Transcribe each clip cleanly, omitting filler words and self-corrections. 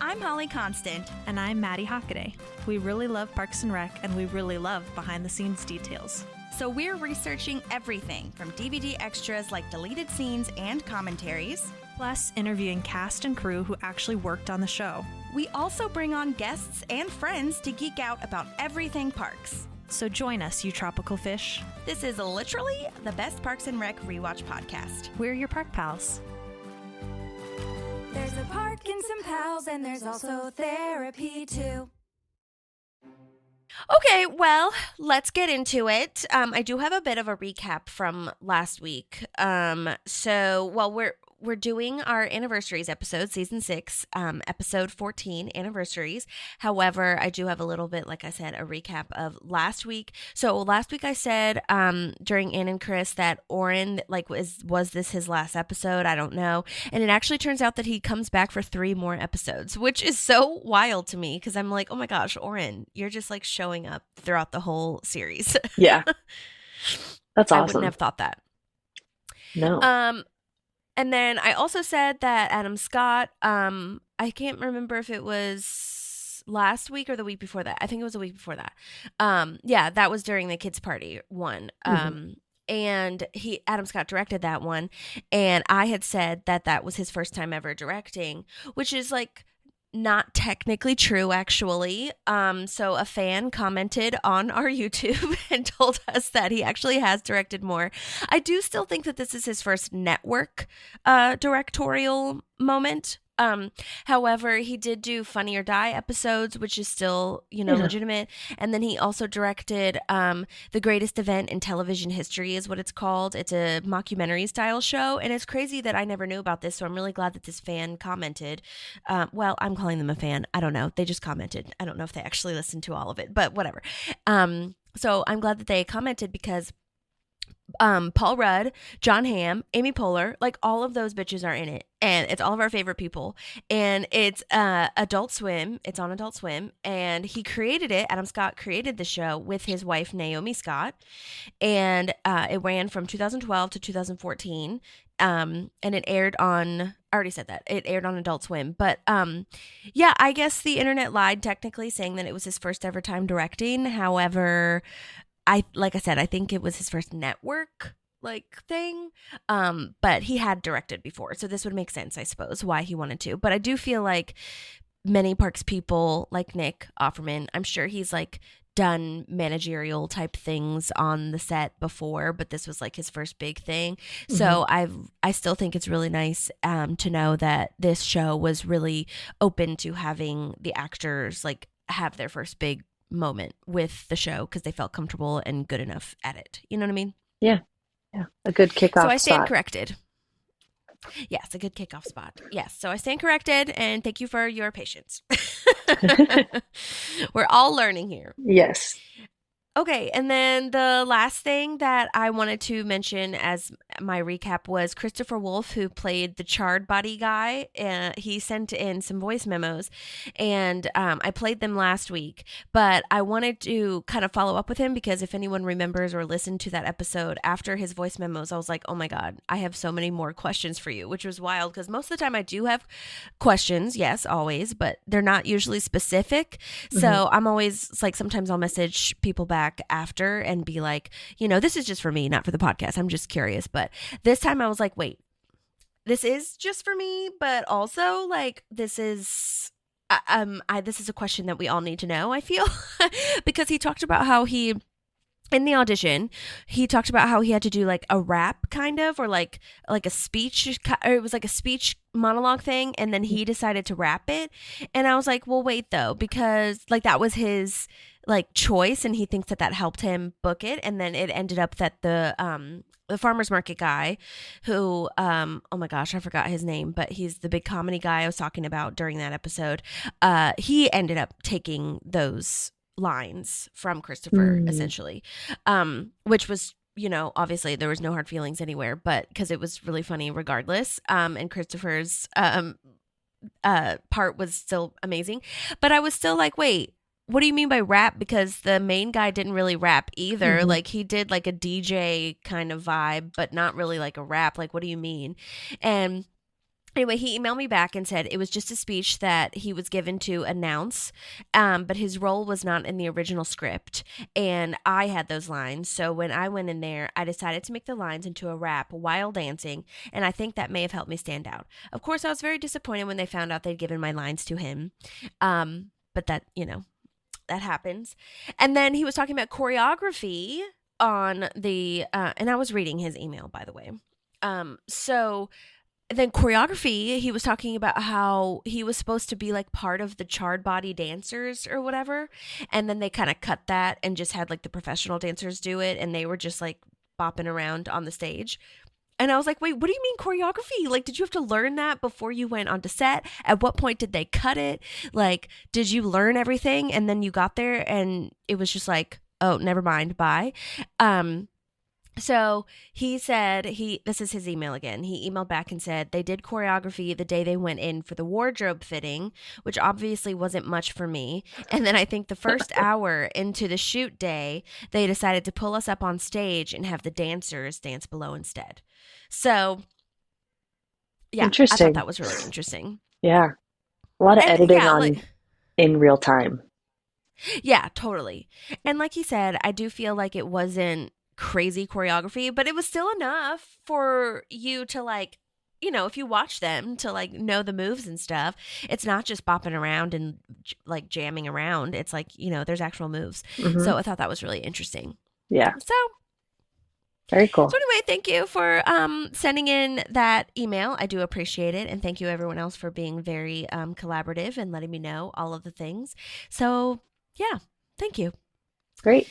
I'm Holly Constant. And I'm Maddie Hockaday. We really love Parks and Rec, and we really love behind-the-scenes details. So we're researching everything from DVD extras like deleted scenes and commentaries, plus interviewing cast and crew who actually worked on the show. We also bring on guests and friends to geek out about everything parks. So join us, you tropical fish. This is literally the best Parks and Rec rewatch podcast. We're your park pals. There's a park and some pals, and there's also therapy too. Okay, well, let's get into it. I do have a bit of a recap from last week. We're doing our Anniversaries episode, Season 6, Episode 14, Anniversaries. However, I do have a little bit, like I said, a recap of last week. So last week I said during Ann and Chris that Oren, was this his last episode? I don't know. And it actually turns out that he comes back for 3 more episodes, which is so wild to me because I'm like, oh my gosh, Oren, you're just like showing up throughout the whole series. Yeah. That's awesome. I wouldn't have thought that. No. And then I also said that Adam Scott, I can't remember if it was last week or the week before that. I think it was the week before that. Yeah, that was during the kids' party one. And Adam Scott directed that one. And I had said that that was his first time ever directing, which is like not technically true, actually. So a fan commented on our YouTube and told us that he actually has directed more. I do still think that this is his first network directorial moment. However, he did do Funny or Die episodes, which is still, legitimate. And then he also directed The Greatest Event in Television History is what it's called. It's a mockumentary style show. And it's crazy that I never knew about this. So I'm really glad that this fan commented. Well, I'm calling them a fan. I don't know. They just commented. I don't know if they actually listened to all of it, but whatever. So I'm glad that they commented because Paul Rudd, John Hamm, Amy Poehler, like all of those bitches are in it, and it's all of our favorite people, and it's Adult Swim. It's on Adult Swim, and he created it. Adam Scott created the show with his wife Naomi Scott, and it ran from 2012 to 2014, and it aired on. I already said that it aired on Adult Swim, but yeah, I guess the internet lied technically, saying that it was his first ever time directing. However, like I said, I think it was his first network thing, but he had directed before, so this would make sense, I suppose, why he wanted to. But I do feel like many parks people, like Nick Offerman, I'm sure he's like done managerial type things on the set before, but this was like his first big thing. Mm-hmm. So I still think it's really nice to know that this show was really open to having the actors like have their first big moment with the show because they felt comfortable and good enough at it. You know what I mean? Yeah. A good kickoff. So I stand spot. corrected. Yes, a good kickoff spot. Yes. So I stand corrected, and thank you for your patience. We're all learning here. Yes. Okay, and then the last thing that I wanted to mention as my recap was Christopher Wolf, who played the charred body guy. He sent in some voice memos, and I played them last week. But I wanted to kind of follow up with him because if anyone remembers or listened to that episode after his voice memos, I was like, oh my God, I have so many more questions for you, which was wild because most of the time I do have questions, yes, always, but they're not usually specific. Mm-hmm. So I'm always like, sometimes I'll message people back after and be like, this is just for me, not for the podcast. I'm just curious. But this time I was like, wait, this is just for me, but also like this is this is a question that we all need to know, I feel. Because he talked about how in the audition, he talked about how he had to do like a rap kind of, or like a speech, or it was like a speech monologue thing, and then he decided to rap it. And I was like, well, wait though, because like that was his like choice, and he thinks that helped him book it. And then it ended up that the farmer's market guy who oh my gosh, I forgot his name, but he's the big comedy guy I was talking about during that episode. He ended up taking those lines from Christopher, essentially, which was, obviously there was no hard feelings anywhere, but because it was really funny regardless. And Christopher's part was still amazing, but I was still like, wait, what do you mean by rap? Because the main guy didn't really rap either. Mm-hmm. Like he did like a DJ kind of vibe, but not really like a rap. Like, what do you mean? And Anyway, he emailed me back and said it was just a speech that he was given to announce, but his role was not in the original script, and I had those lines. So when I went in there, I decided to make the lines into a rap while dancing, and I think that may have helped me stand out. Of course, I was very disappointed when they found out they'd given my lines to him, but that, that happens. And then he was talking about choreography on the, and I was reading his email, by the way. So then choreography, he was talking about how he was supposed to be like part of the charred body dancers or whatever. And then they kind of cut that and just had like the professional dancers do it. And they were just like bopping around on the stage. And I was like, wait, what do you mean choreography? Like, did you have to learn that before you went onto set? At what point did they cut it? Like, did you learn everything? And then you got there and it was just like, oh, never mind. Bye. So he said, this is his email again. He emailed back and said they did choreography the day they went in for the wardrobe fitting, which obviously wasn't much for me. And then I think the first hour into the shoot day, they decided to pull us up on stage and have the dancers dance below instead. So, yeah, I thought that was really interesting. Yeah. A lot of editing in real time. Yeah, totally. And like he said, I do feel like it wasn't crazy choreography, but it was still enough for you to like, if you watch them to like know the moves and stuff. It's not just bopping around and like jamming around. It's like, there's actual moves. Mm-hmm. So I thought that was really interesting. Yeah. So very cool. So anyway, thank you for sending in that email. I do appreciate it. And thank you everyone else for being very collaborative and letting me know all of the things. So yeah, thank you. Great.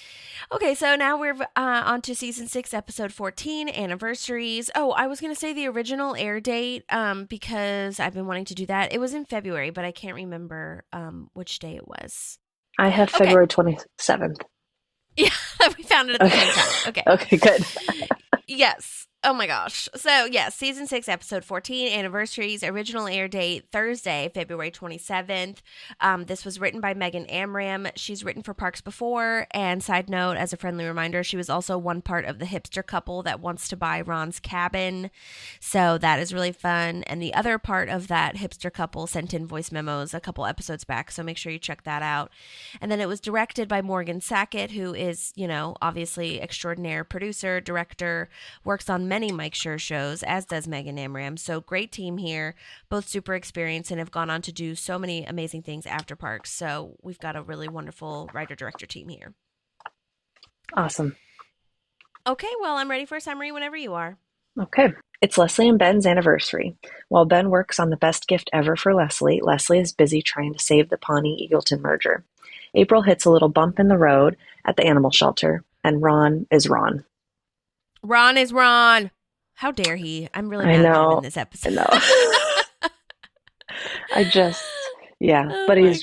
Okay, so now we're on to season 6, episode 14, Anniversaries. Oh, I was going to say the original air date because I've been wanting to do that. It was in February, but I can't remember which day it was. I have February 27th. Yeah, we found it at the same time. Okay. Okay, good. Yes. Oh my gosh. So, yes, season 6, episode 14, Anniversaries, original air date Thursday, February 27th. This was written by Megan Amram. She's written for Parks before. And side note, as a friendly reminder, she was also one part of the hipster couple that wants to buy Ron's cabin. So that is really fun. And the other part of that hipster couple sent in voice memos a couple episodes back. So make sure you check that out. And then it was directed by Morgan Sackett, who is, obviously extraordinaire producer, director, works on many Mike Schur shows, as does Megan Amram. So great team here, both super experienced and have gone on to do so many amazing things after Parks. So we've got a really wonderful writer-director team here. Awesome. Okay, well, I'm ready for a summary whenever you are. Okay. It's Leslie and Ben's anniversary. While Ben works on the best gift ever for Leslie, Leslie is busy trying to save the Pawnee-Eagleton merger. April hits a little bump in the road at the animal shelter, and Ron is Ron. Ron is Ron. How dare he? I'm really mad at him in this episode. I know. But he's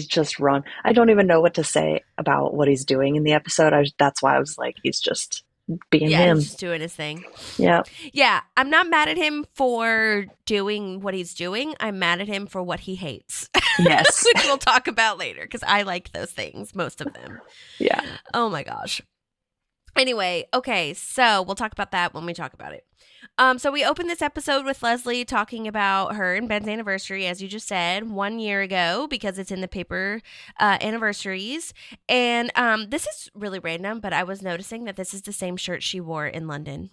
just Ron. I don't even know what to say about what he's doing in the episode. That's why I was like, he's just being him. He's just doing his thing. Yeah. Yeah, I'm not mad at him for doing what he's doing. I'm mad at him for what he hates. Yes. Which we'll talk about later, because I like those things, most of them. Yeah. Oh my gosh. Anyway, okay, so we'll talk about that when we talk about it. So we opened this episode with Leslie talking about her and Ben's anniversary, as you just said, 1 year ago, because it's in the paper, Anniversaries. And this is really random, but I was noticing that this is the same shirt she wore in London.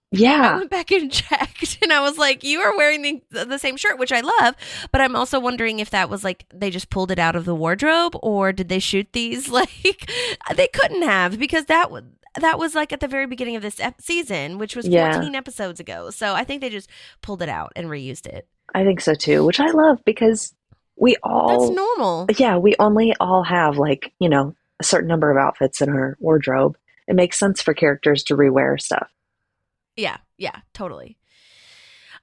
Yeah. I went back and checked, and I was like, you are wearing the same shirt, which I love, but I'm also wondering if that was like they just pulled it out of the wardrobe, or did they shoot these? Like, they couldn't have, because that was like at the very beginning of this season, which was 14 episodes ago. So I think they just pulled it out and reused it. I think so too, which I love, because that's normal. Yeah, we only all have like, a certain number of outfits in our wardrobe. It makes sense for characters to rewear stuff. Yeah, totally.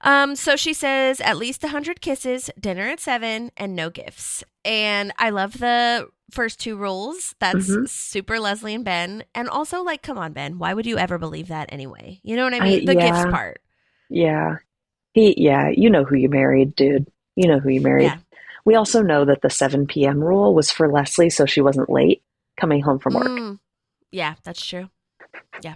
So she says at least 100 kisses, dinner at 7, and no gifts. And I love the first two rules. That's super Leslie and Ben. And also, like, come on, Ben, why would you ever believe that anyway? You know what I mean? The gifts part. Yeah. You know who you married, dude. You know who you married. Yeah. We also know that the 7 p.m. rule was for Leslie, so she wasn't late coming home from work. Yeah, that's true. Yeah.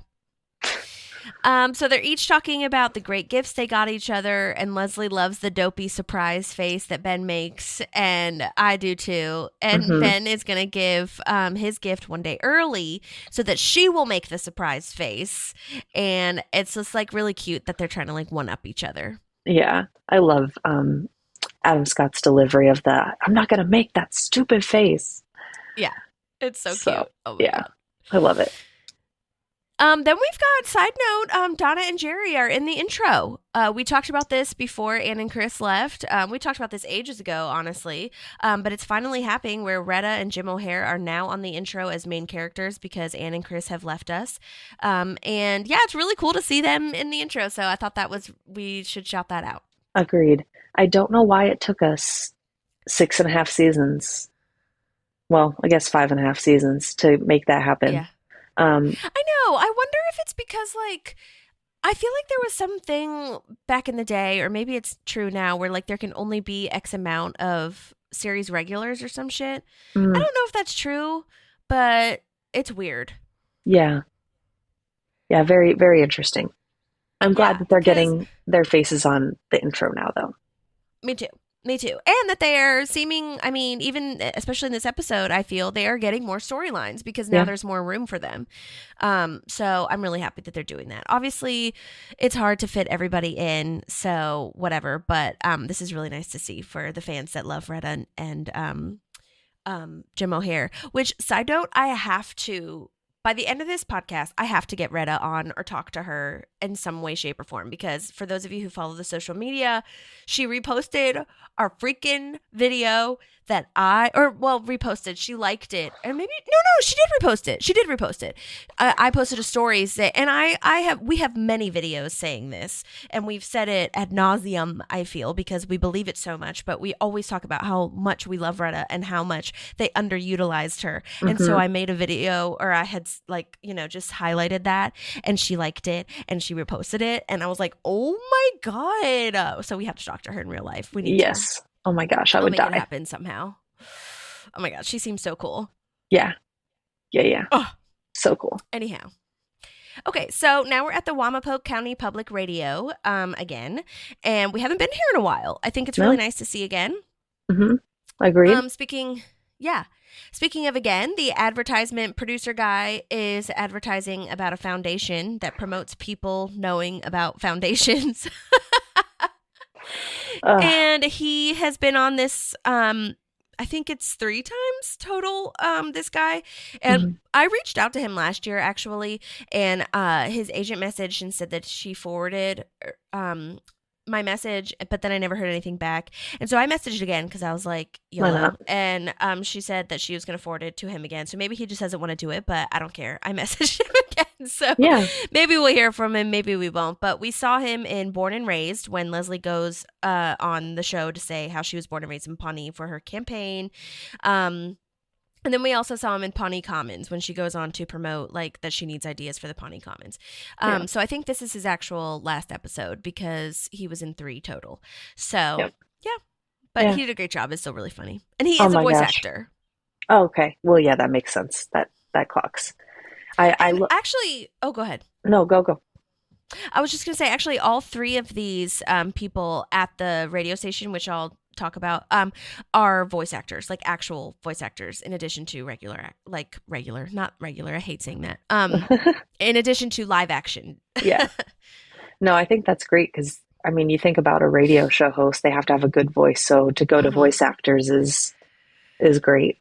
So they're each talking about the great gifts they got each other, and Leslie loves the dopey surprise face that Ben makes, and I do too. And Ben is going to give his gift one day early so that she will make the surprise face, and it's just like really cute that they're trying to like one up each other. Yeah, I love Adam Scott's delivery of the "I'm not gonna make that stupid face." Yeah, it's so cute. Oh my God. I love it. Then we've got, side note, Donna and Jerry are in the intro. We talked about this before Ann and Chris left. We talked about this ages ago, honestly. But it's finally happening where Retta and Jim O'Hare are now on the intro as main characters because Ann and Chris have left us. And yeah, it's really cool to see them in the intro. So I thought we should shout that out. Agreed. I don't know why it took us 6.5 seasons. Well, I guess 5.5 seasons to make that happen. Yeah. I know. I wonder if it's because, like, I feel like there was something back in the day, or maybe it's true now, where, like, there can only be X amount of series regulars or some shit. I don't know if that's true, but it's weird. Yeah. Yeah, very, very interesting. I'm glad that they're getting their faces on the intro now, though. Me too. And that they are seeming, I mean, even especially in this episode, I feel they are getting more storylines because now there's more room for them. So I'm really happy that they're doing that. Obviously, it's hard to fit everybody in, so whatever. But this is really nice to see for the fans that love Retta and Jim O'Hare. Which, side note, by the end of this podcast, I have to get Retta on or talk to her in some way, shape, or form. Because for those of you who follow the social media, she reposted our freaking video that reposted. She liked it. And maybe, no, she did repost it. I posted a stories and we have many videos saying this. And we've said it ad nauseum, I feel, because we believe it so much. But we always talk about how much we love Retta and how much they underutilized her. And so I made a video, or I had just highlighted that, and she liked it and she reposted it. And I was like, oh my God. So we have to talk to her in real life. We need to. Oh my gosh, I would make die. It happen somehow. Oh my gosh, she seems so cool. Yeah. Oh. So cool. Anyhow. Okay, so now we're at the Wamapoke County Public Radio again, and we haven't been here in a while. I think it's really nice to see again. Agreed. Speaking of again, the advertisement producer guy is advertising about a foundation that promotes people knowing about foundations. And he has been on this, I think it's 3 times total, this guy. And I reached out to him last year, actually, and his agent messaged and said that she forwarded my message, but then I never heard anything back. And so I messaged again because I was like, YOLO. And she said that she was going to forward it to him again. So maybe he just doesn't want to do it, but I don't care. I messaged him again. So maybe we'll hear from him. Maybe we won't. But we saw him in Born and Raised when Leslie goes on the show to say how she was born and raised in Pawnee for her campaign. And then we also saw him in Pawnee Commons when she goes on to promote like that she needs ideas for the Pawnee Commons. So I think this is his actual last episode because he was in 3 total. So but he did a great job. It's still really funny. And he is a voice actor. Oh, okay. Well, yeah, that makes sense. That clocks. Actually, go ahead. No, go. I was just going to say, actually, all 3 of these people at the radio station, which I'll talk about, are voice actors, like actual voice actors, in addition to not regular. I hate saying that. In addition to live action. Yeah. No, I think that's great because, I mean, you think about a radio show host, they have to have a good voice. So to go to voice actors is great.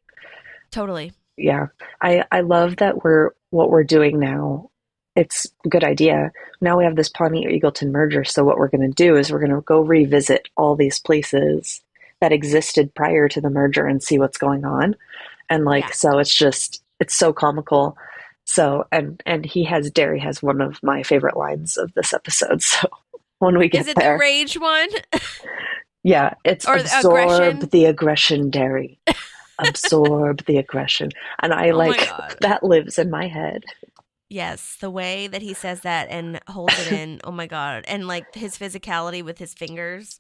Totally. Yeah. I love that what we're doing now. It's a good idea. Now we have this Pawnee-Eagleton merger. So what we're going to do is we're going to go revisit all these places that existed prior to the merger and see what's going on. And so it's so comical. So, and Derry has one of my favorite lines of this episode. So when we get there. Is it the rage one? Yeah. It's or absorb the aggression, Derry. Absorb the aggression. And that lives in my head. Yes, the way that he says that and holds it in. Oh my God. And like his physicality with his fingers.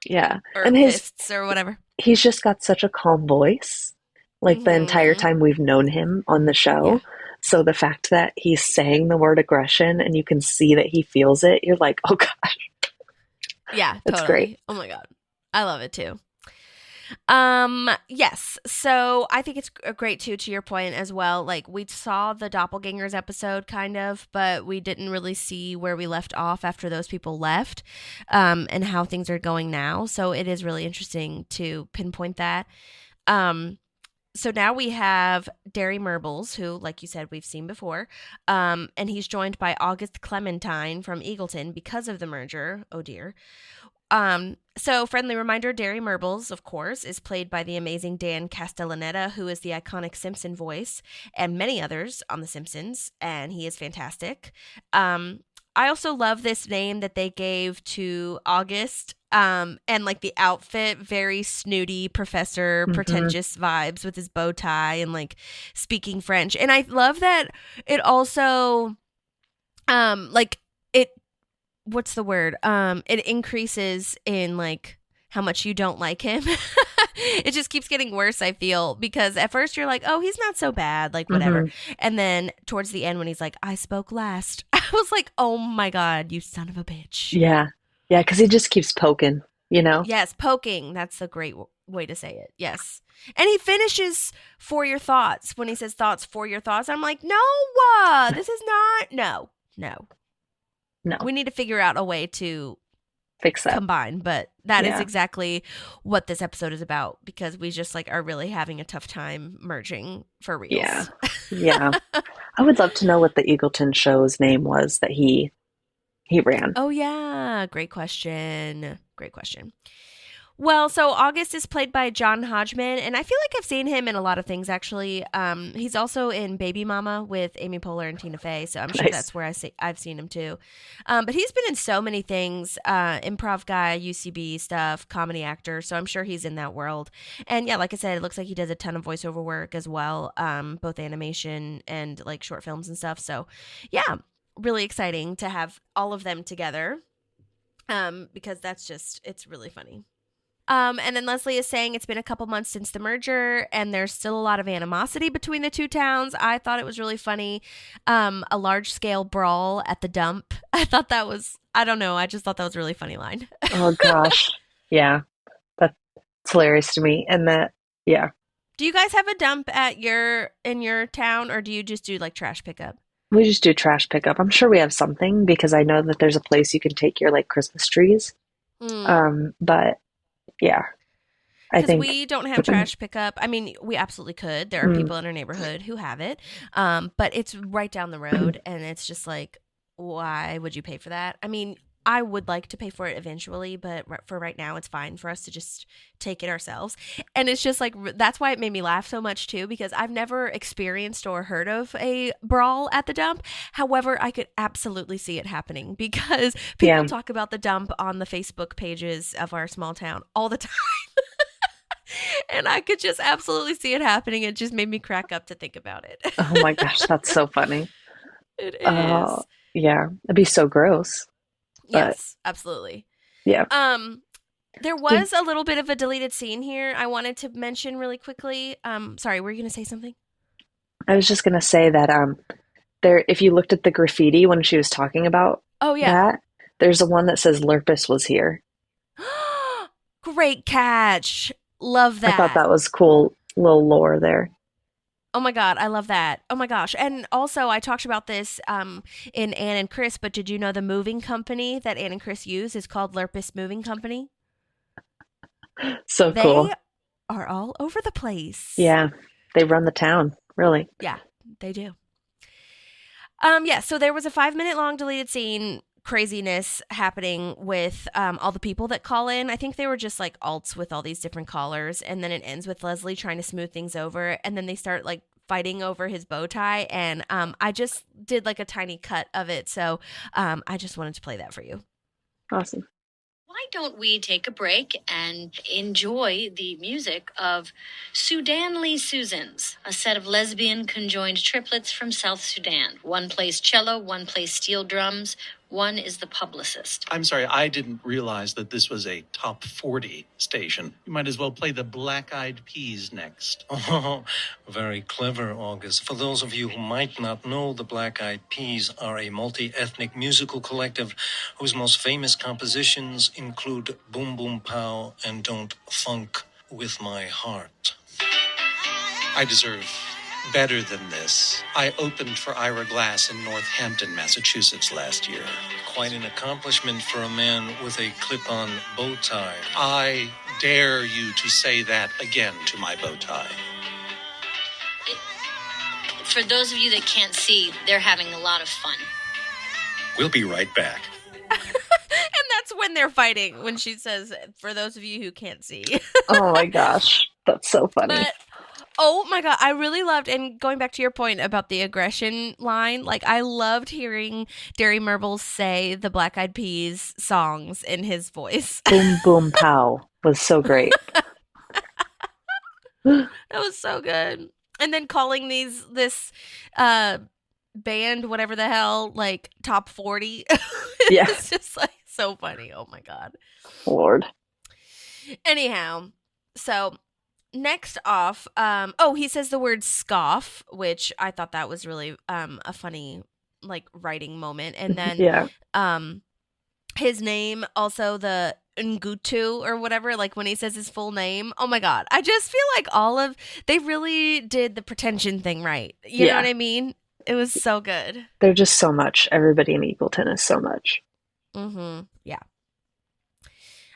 Yeah. Or and fists or whatever. He's just got such a calm voice. Like the entire time we've known him on the show. Yeah. So the fact that he's saying the word aggression and you can see that he feels it, you're like, oh gosh, Yeah, that's totally. great. Oh my God. I love it too. Yes. So I think it's great too, to your point as well. Like we saw the doppelgangers episode kind of, but we didn't really see where we left off after those people left, and how things are going now. So it is really interesting to pinpoint that. So now we have Derry Merbles, who, like you said, we've seen before. And he's joined by August Clementine from Eagleton because of the merger. Oh dear. So friendly reminder, Derry Merbles, of course, is played by the amazing Dan Castellaneta, who is the iconic Simpson voice, and many others on The Simpsons, and he is fantastic. I also love this name that they gave to August, and like the outfit, very snooty professor, pretentious vibes with his bow tie and like speaking French. And I love that it also, like it, what's the word? It increases in like how much you don't like him. It just keeps getting worse, I feel, because at first you're like, oh, he's not so bad, like whatever. And then towards the end when he's like, I spoke last, I was like, oh my God, you son of a bitch. Yeah. Yeah, because he just keeps poking, you know? Yes, poking. That's a great way to say it. Yes. And he finishes for your thoughts when he says thoughts for your thoughts. I'm like, no, this is not. No. We need to figure out a way to Fix that. combine, but that is Yeah. exactly what this episode is about, because we just like are really having a tough time merging for reals. Yeah. Yeah. I would love to know what the Eagleton show's name was that he ran. Oh yeah, great question. Well, so August is played by John Hodgman, and I feel like I've seen him in a lot of things, actually. He's also in Baby Mama with Amy Poehler and Tina Fey, so I'm sure Nice. that's where I've seen him too. But he's been in so many things, improv guy, UCB stuff, comedy actor, so I'm sure he's in that world. And yeah, like I said, it looks like he does a ton of voiceover work as well, both animation and like short films and stuff. So yeah, really exciting to have all of them together, because it's really funny. And then Leslie is saying it's been a couple months since the merger and there's still a lot of animosity between the two towns. I thought it was really funny. A large scale brawl at the dump. I thought that was, I don't know, I just thought that was a really funny line. Oh gosh. Yeah. That's hilarious to me. And yeah. Do you guys have a dump in your town, or do you just do like trash pickup? We just do trash pickup. I'm sure we have something because I know that there's a place you can take your like Christmas trees. But yeah, I think we don't have trash pickup. I mean, we absolutely could. There are people in our neighborhood who have it, but it's right down the road, and it's just like, why would you pay for that? I mean, I would like to pay for it eventually, but for right now, it's fine for us to just take it ourselves. And it's just like, that's why it made me laugh so much too, because I've never experienced or heard of a brawl at the dump. However, I could absolutely see it happening because people talk about the dump on the Facebook pages of our small town all the time. And I could just absolutely see it happening. It just made me crack up to think about it. Oh my gosh, that's so funny. It is. Yeah, it'd be so gross. Yes, absolutely. Yeah. There was a little bit of a deleted scene here I wanted to mention really quickly. Sorry, were you going to say something? I was just gonna say that if you looked at the graffiti when she was talking about that, there's a one that says Lurpus was here. Great catch. Love that. I thought that was cool little lore there. Oh my God, I love that. Oh my gosh. And also, I talked about this in Ann and Chris, but did you know the moving company that Ann and Chris use is called Lurpus Moving Company? So cool. They are all over the place. Yeah, they run the town, really. Yeah, they do. So there was a 5-minute long deleted scene craziness happening with all the people that call in. I think they were just like alts with all these different callers, and then it ends with Leslie trying to smooth things over, and then they start like fighting over his bow tie, and I just did like a tiny cut of it, so I just wanted to play that for you. Awesome. Why don't we take a break and enjoy the music of Sudanly Susans, a set of lesbian conjoined triplets from South Sudan. One plays cello, one plays steel drums, One is the publicist. I'm sorry, I didn't realize that this was a top 40 station. You might as well play the Black Eyed Peas next. Oh, very clever, August. For those of you who might not know, the Black Eyed Peas are a multi-ethnic musical collective whose most famous compositions include Boom Boom Pow and Don't Funk With My Heart. I deserve better than this. I opened for Ira Glass in Northampton, Massachusetts last year. Quite an accomplishment for a man with a clip-on bow tie. I dare you to say that again to my bow tie. For those of you that can't see, they're having a lot of fun. We'll be right back. And that's when they're fighting, when she says, for those of you who can't see. Oh my gosh. That's so funny. But, oh my God, I really loved, and going back to your point about the aggression line, like I loved hearing Derry Merbles say the Black Eyed Peas songs in his voice. Boom Boom Pow was so great. That was so good. And then calling this band, whatever the hell, like top 40. Yeah. It's just like so funny. Oh my God. Lord. Anyhow, so next off, he says the word scoff, which I thought that was really a funny like writing moment. And then Yeah. his name, also the Ngutu or whatever, like when he says his full name. Oh my God. I just feel like they really did the pretension thing right. You know what I mean? It was so good. They're just so much. Everybody in Eagleton is so much. Mm-hmm. Yeah.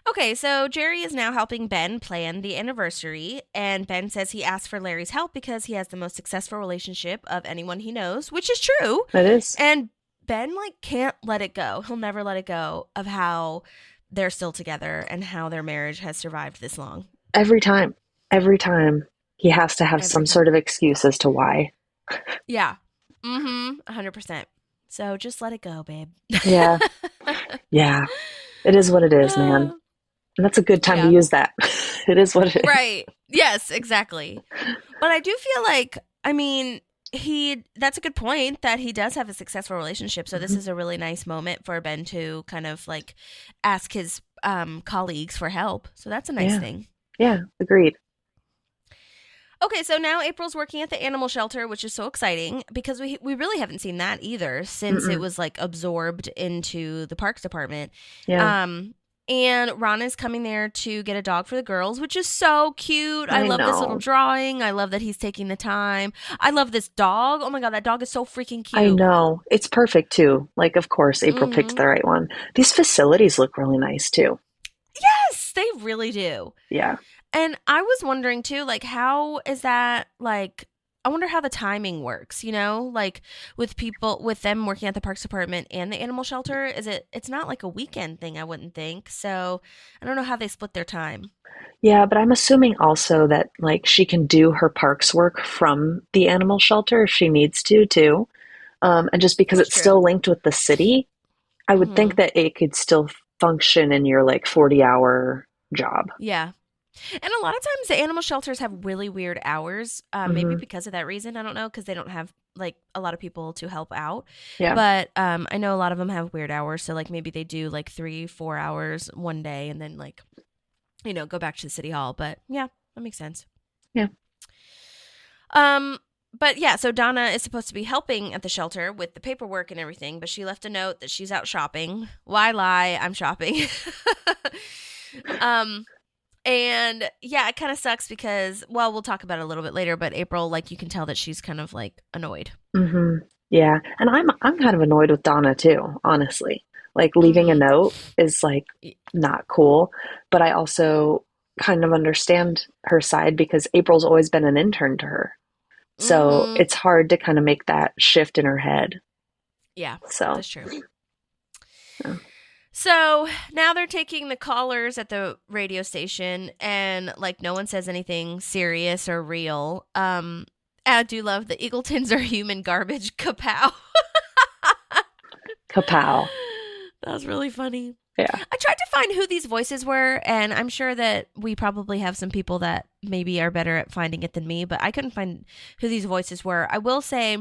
Okay, so Jerry is now helping Ben plan the anniversary, and Ben says he asked for Larry's help because he has the most successful relationship of anyone he knows, which is true. It is. And Ben, like, can't let it go. He'll never let it go of how they're still together and how their marriage has survived this long. Every time he has to have some sort of excuse as to why. Yeah. 100%. So just let it go, babe. Yeah. Yeah. It is what it is, man. And that's a good time to use that. It is what it is. Right. Yes, exactly. But I do feel like, I mean, that's a good point that he does have a successful relationship. So this is a really nice moment for Ben to kind of like ask his colleagues for help. So that's a nice thing. Yeah, agreed. Okay, so now April's working at the animal shelter, which is so exciting because we really haven't seen that either since it was like absorbed into the parks department. Yeah. And Ron is coming there to get a dog for the girls, which is so cute. I love this little know. drawing. I love that he's taking the time. I love this dog. Oh my God, that dog is so freaking cute. I know. It's perfect too. Like, of course, April picked the right one. These facilities look really nice too. Yes, they really do. Yeah. And I was wondering too, like, how is that, like, I wonder how the timing works, you know, like with them working at the parks department and the animal shelter. It's not like a weekend thing, I wouldn't think. So I don't know how they split their time. Yeah, but I'm assuming also that like she can do her parks work from the animal shelter if she needs to too. And just because it's still linked with the city, I would think that it could still function in your like 40-hour job. Yeah. And a lot of times the animal shelters have really weird hours, maybe because of that reason. I don't know, because they don't have like a lot of people to help out. Yeah. But I know a lot of them have weird hours. So like maybe they do like 3-4 hours one day and then like, you know, go back to the city hall. But yeah, that makes sense. Yeah. But yeah, so Donna is supposed to be helping at the shelter with the paperwork and everything, but she left a note that she's out shopping. Why lie? I'm shopping. And yeah, it kind of sucks because, well, we'll talk about it a little bit later, but April, like, you can tell that she's kind of like annoyed. Yeah. And I'm kind of annoyed with Donna too, honestly. Like leaving a note is like not cool, but I also kind of understand her side because April's always been an intern to her. So it's hard to kind of make that shift in her head. Yeah, so that's true. Yeah. So now they're taking the callers at the radio station and like no one says anything serious or real. I do love the Eagletons are human garbage. Kapow. Kapow. That was really funny. Yeah. I tried to find who these voices were, and I'm sure that we probably have some people that maybe are better at finding it than me, but I couldn't find who these voices were. I will say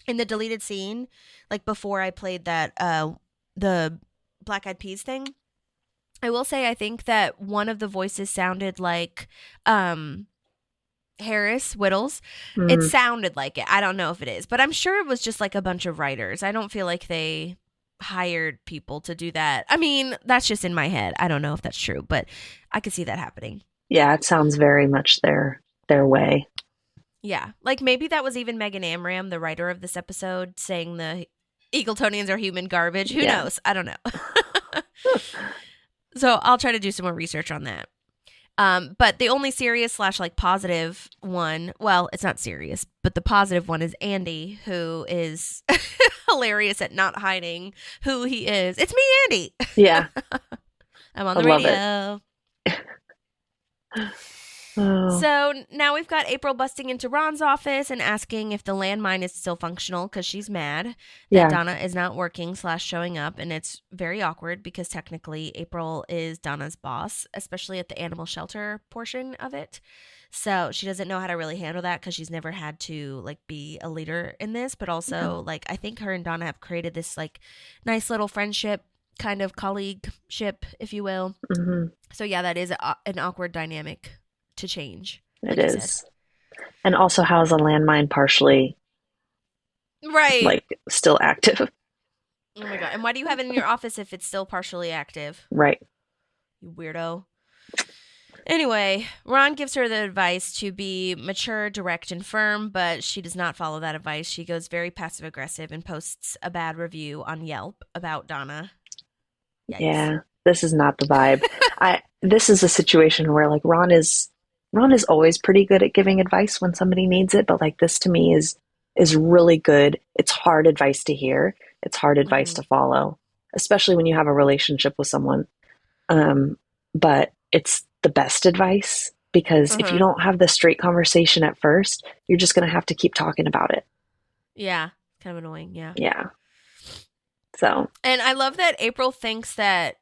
in the deleted scene, like before I played that the Black Eyed Peas thing. I will say I think that one of the voices sounded like Harris Whittles. It sounded like it. I don't know if it is, but I'm sure it was just like a bunch of writers. I don't feel like they hired people to do that. I mean, that's just in my head. I don't know if that's true, but I could see that happening. Yeah, it sounds very much their way. Yeah. Like maybe that was even Megan Amram, the writer of this episode, saying the Eagletonians are human garbage. Who knows? I don't know. So I'll try to do some more research on that. But the only serious / like positive one, well, it's not serious, but the positive one is Andy, who is hilarious at not hiding who he is. It's me, Andy. Yeah. I'm on the radio. So now we've got April busting into Ron's office and asking if the landmine is still functional because she's mad that Donna is not working / showing up. And it's very awkward because technically April is Donna's boss, especially at the animal shelter portion of it. So she doesn't know how to really handle that because she's never had to like be a leader in this. But also like I think her and Donna have created this like nice little friendship, kind of colleague-ship, if you will. So yeah, that is an awkward dynamic to change. It is. And also, how is a landmine partially like still active? Oh my god. And why do you have it in your office if it's still partially active? Right. You weirdo. Anyway, Ron gives her the advice to be mature, direct, and firm, but she does not follow that advice. She goes very passive aggressive and posts a bad review on Yelp about Donna. Yikes. Yeah, this is not the vibe. This is a situation where like Ron is always pretty good at giving advice when somebody needs it, but like this to me is really good. It's hard advice to hear. It's hard advice to follow, especially when you have a relationship with someone. But it's the best advice because if you don't have the straight conversation at first, you're just going to have to keep talking about it. Yeah, kind of annoying. Yeah. Yeah. So. And I love that April thinks that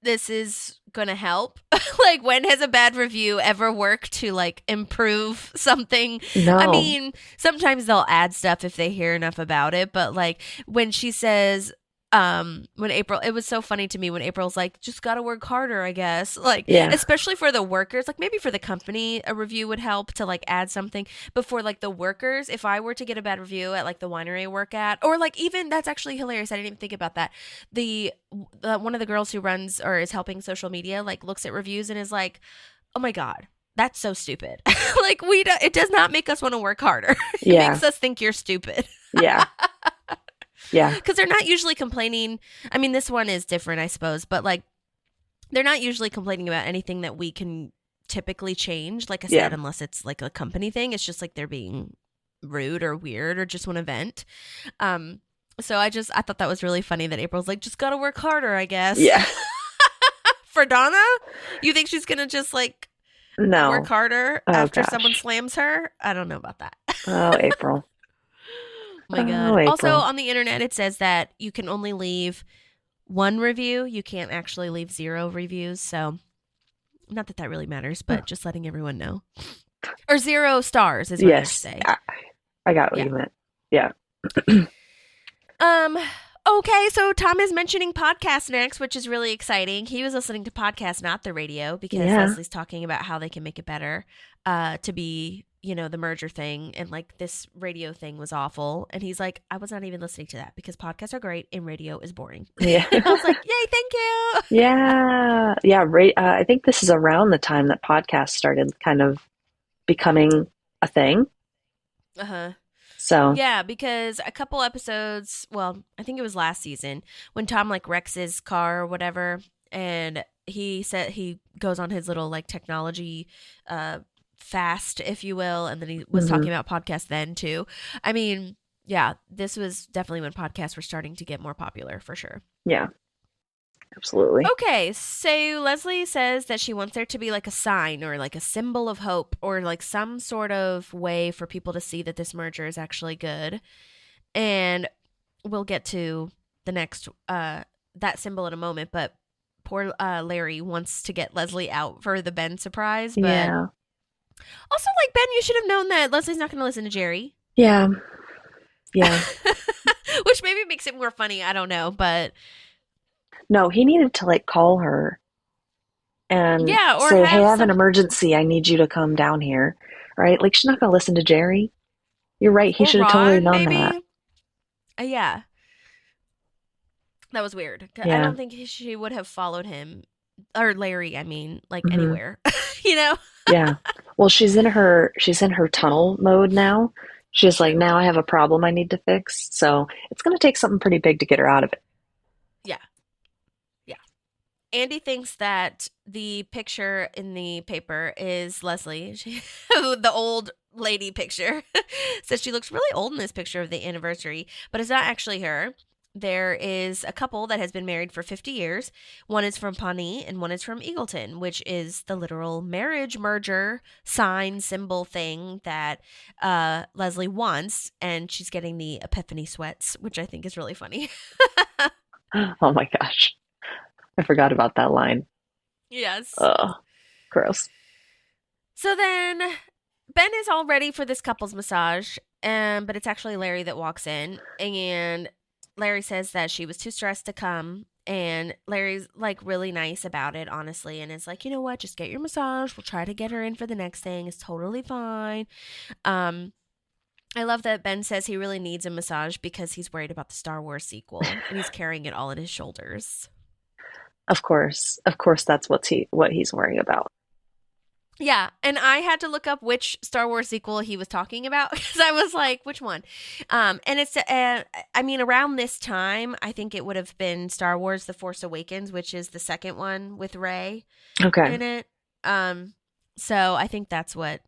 this is gonna help. Like, when has a bad review ever worked to like improve something? No. I mean, sometimes they'll add stuff if they hear enough about it, but like when she says when April, it was so funny to me when April's like, just gotta work harder, I guess. Like, especially for the workers, like maybe for the company, a review would help to like add something. But for like the workers, if I were to get a bad review at like the winery I work at, or like even, that's actually hilarious. I didn't even think about that. The one of the girls who runs or is helping social media, like looks at reviews and is like, oh my God, that's so stupid. Like it does not make us want to work harder. It makes us think you're stupid. Yeah. Yeah. Because they're not usually complaining. I mean, this one is different, I suppose, but like they're not usually complaining about anything that we can typically change. Like I said, unless it's like a company thing, it's just like they're being rude or weird or just want to vent. So I thought that was really funny that April's like, just got to work harder, I guess. Yeah. For Donna, you think she's going to just like work harder after someone slams her? I don't know about that. Oh, April. Oh my God. Also, on the internet, it says that you can only leave one review. You can't actually leave 0 reviews. So, not that that really matters, but just letting everyone know. Or 0 stars is what I should say. I got what you meant. Yeah. Okay, so Tom is mentioning podcasts next, which is really exciting. He was listening to podcasts, not the radio, because Leslie's talking about how they can make it better to be, you know, the merger thing. And like this radio thing was awful. And he's like, I was not even listening to that because podcasts are great and radio is boring. Yeah. I was like, yay, thank you. Yeah. Yeah. I think this is around the time that podcasts started kind of becoming a thing. Uh-huh. So yeah, because a couple episodes, well, I think it was last season when Tom like wrecks his car or whatever, and he said he goes on his little like technology fast, if you will, and then he was talking about podcasts then too. I mean, yeah, this was definitely when podcasts were starting to get more popular for sure. Yeah. Absolutely. Okay, so Leslie says that she wants there to be like a sign or like a symbol of hope or like some sort of way for people to see that this merger is actually good. And we'll get to the next, that symbol in a moment, but poor Larry wants to get Leslie out for the Ben surprise. But also, like, Ben, you should have known that Leslie's not going to listen to Jerry. Yeah. Yeah. Which maybe makes it more funny. I don't know, but No, he needed to like call her and Yeah, or say, "Hey, have I have an some. emergency. I need you to come down here." Right? Like she's not going to listen to Jerry. You're right. He Or should have totally Ron, known that. maybe. Yeah, that was weird. I Yeah. don't think she would have followed him, or Larry. I mean, like Hmm. anywhere. You know. Yeah. Well, she's in her tunnel mode now. She's like, True. now I have a problem I need to fix. So it's going to take something pretty big to get her out of it. Yeah. Yeah. Andy thinks that the picture in the paper is Leslie. The old lady picture. Says she looks really old in this picture of the anniversary, but it's not actually her. There is a couple that has been married for 50 years. One is from Pawnee and one is from Eagleton, which is the literal marriage merger sign symbol thing that Leslie wants. And she's getting the epiphany sweats, which I think is really funny. Oh my gosh. I forgot about that line. Yes. Oh, gross. So then Ben is all ready for this couple's massage, but it's actually Larry that walks in, and Larry says that she was too stressed to come, and Larry's like really nice about it, honestly, and is like, you know what, just get your massage. We'll try to get her in for the next thing. It's totally fine. I love that Ben says he really needs a massage because he's worried about the Star Wars sequel, and he's carrying it all on his shoulders. Of course, that's what he's worrying about. Yeah, and I had to look up which Star Wars sequel he was talking about because I was like, which one? And it's, I mean, around this time, I think it would have been Star Wars: The Force Awakens, which is the second one with Rey Okay. in it. So I think that's what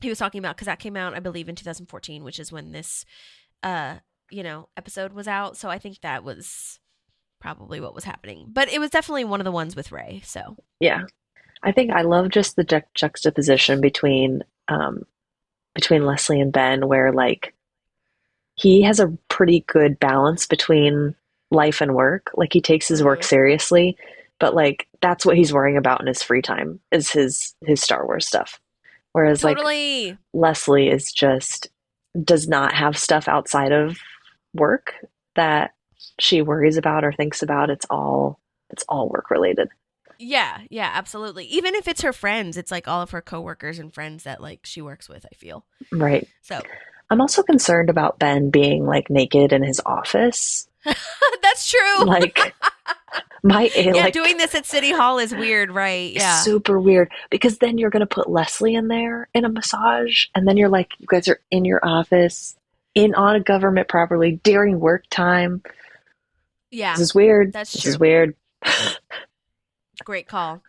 he was talking about because that came out, I believe, in 2014, which is when this, episode was out. So I think that was probably what was happening, but it was definitely one of the ones with Rey. So Yeah. I think I love just the juxtaposition between Leslie and Ben, where like he has a pretty good balance between life and work. Like he takes his work seriously, but like that's what he's worrying about in his free time is his Star Wars stuff. Whereas totally. like Leslie is just does not have stuff outside of work that she worries about or thinks about. It's all work related. Yeah, absolutely. Even if it's her friends, it's like all of her coworkers and friends that like she works with, I feel. Right. So I'm also concerned about Ben being like naked in his office. that's true. Like doing this at City Hall is weird, right? Yeah. super weird because then you're going to put Leslie in there in a massage and then you're like, you guys are in your office on a government property during work time. Yeah. This is weird. That's This true. is weird. Great call.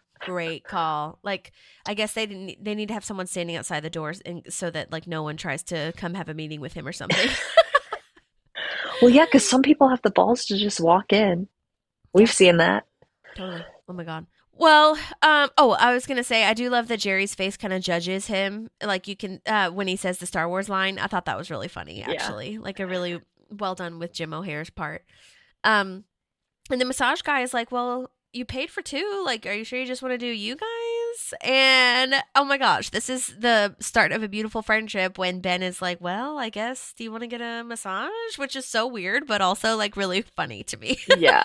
Like, I guess they need to have someone standing outside the doors and so that like no one tries to come have a meeting with him or something. Well, yeah, because some people have the balls to just walk in. We've seen that. Totally. Oh my God. Well, I was gonna say I do love that Jerry's face kind of judges him. Like you can when he says the Star Wars line, I thought that was really funny actually. Like a really well done with Jim O'Here's part. And the massage guy is like, well, you paid for two. Like, are you sure you just want to do you guys? And oh my gosh, this is the start of a beautiful friendship when Ben is like, well, I guess, do you want to get a massage? Which is so weird, but also like really funny to me. Yeah.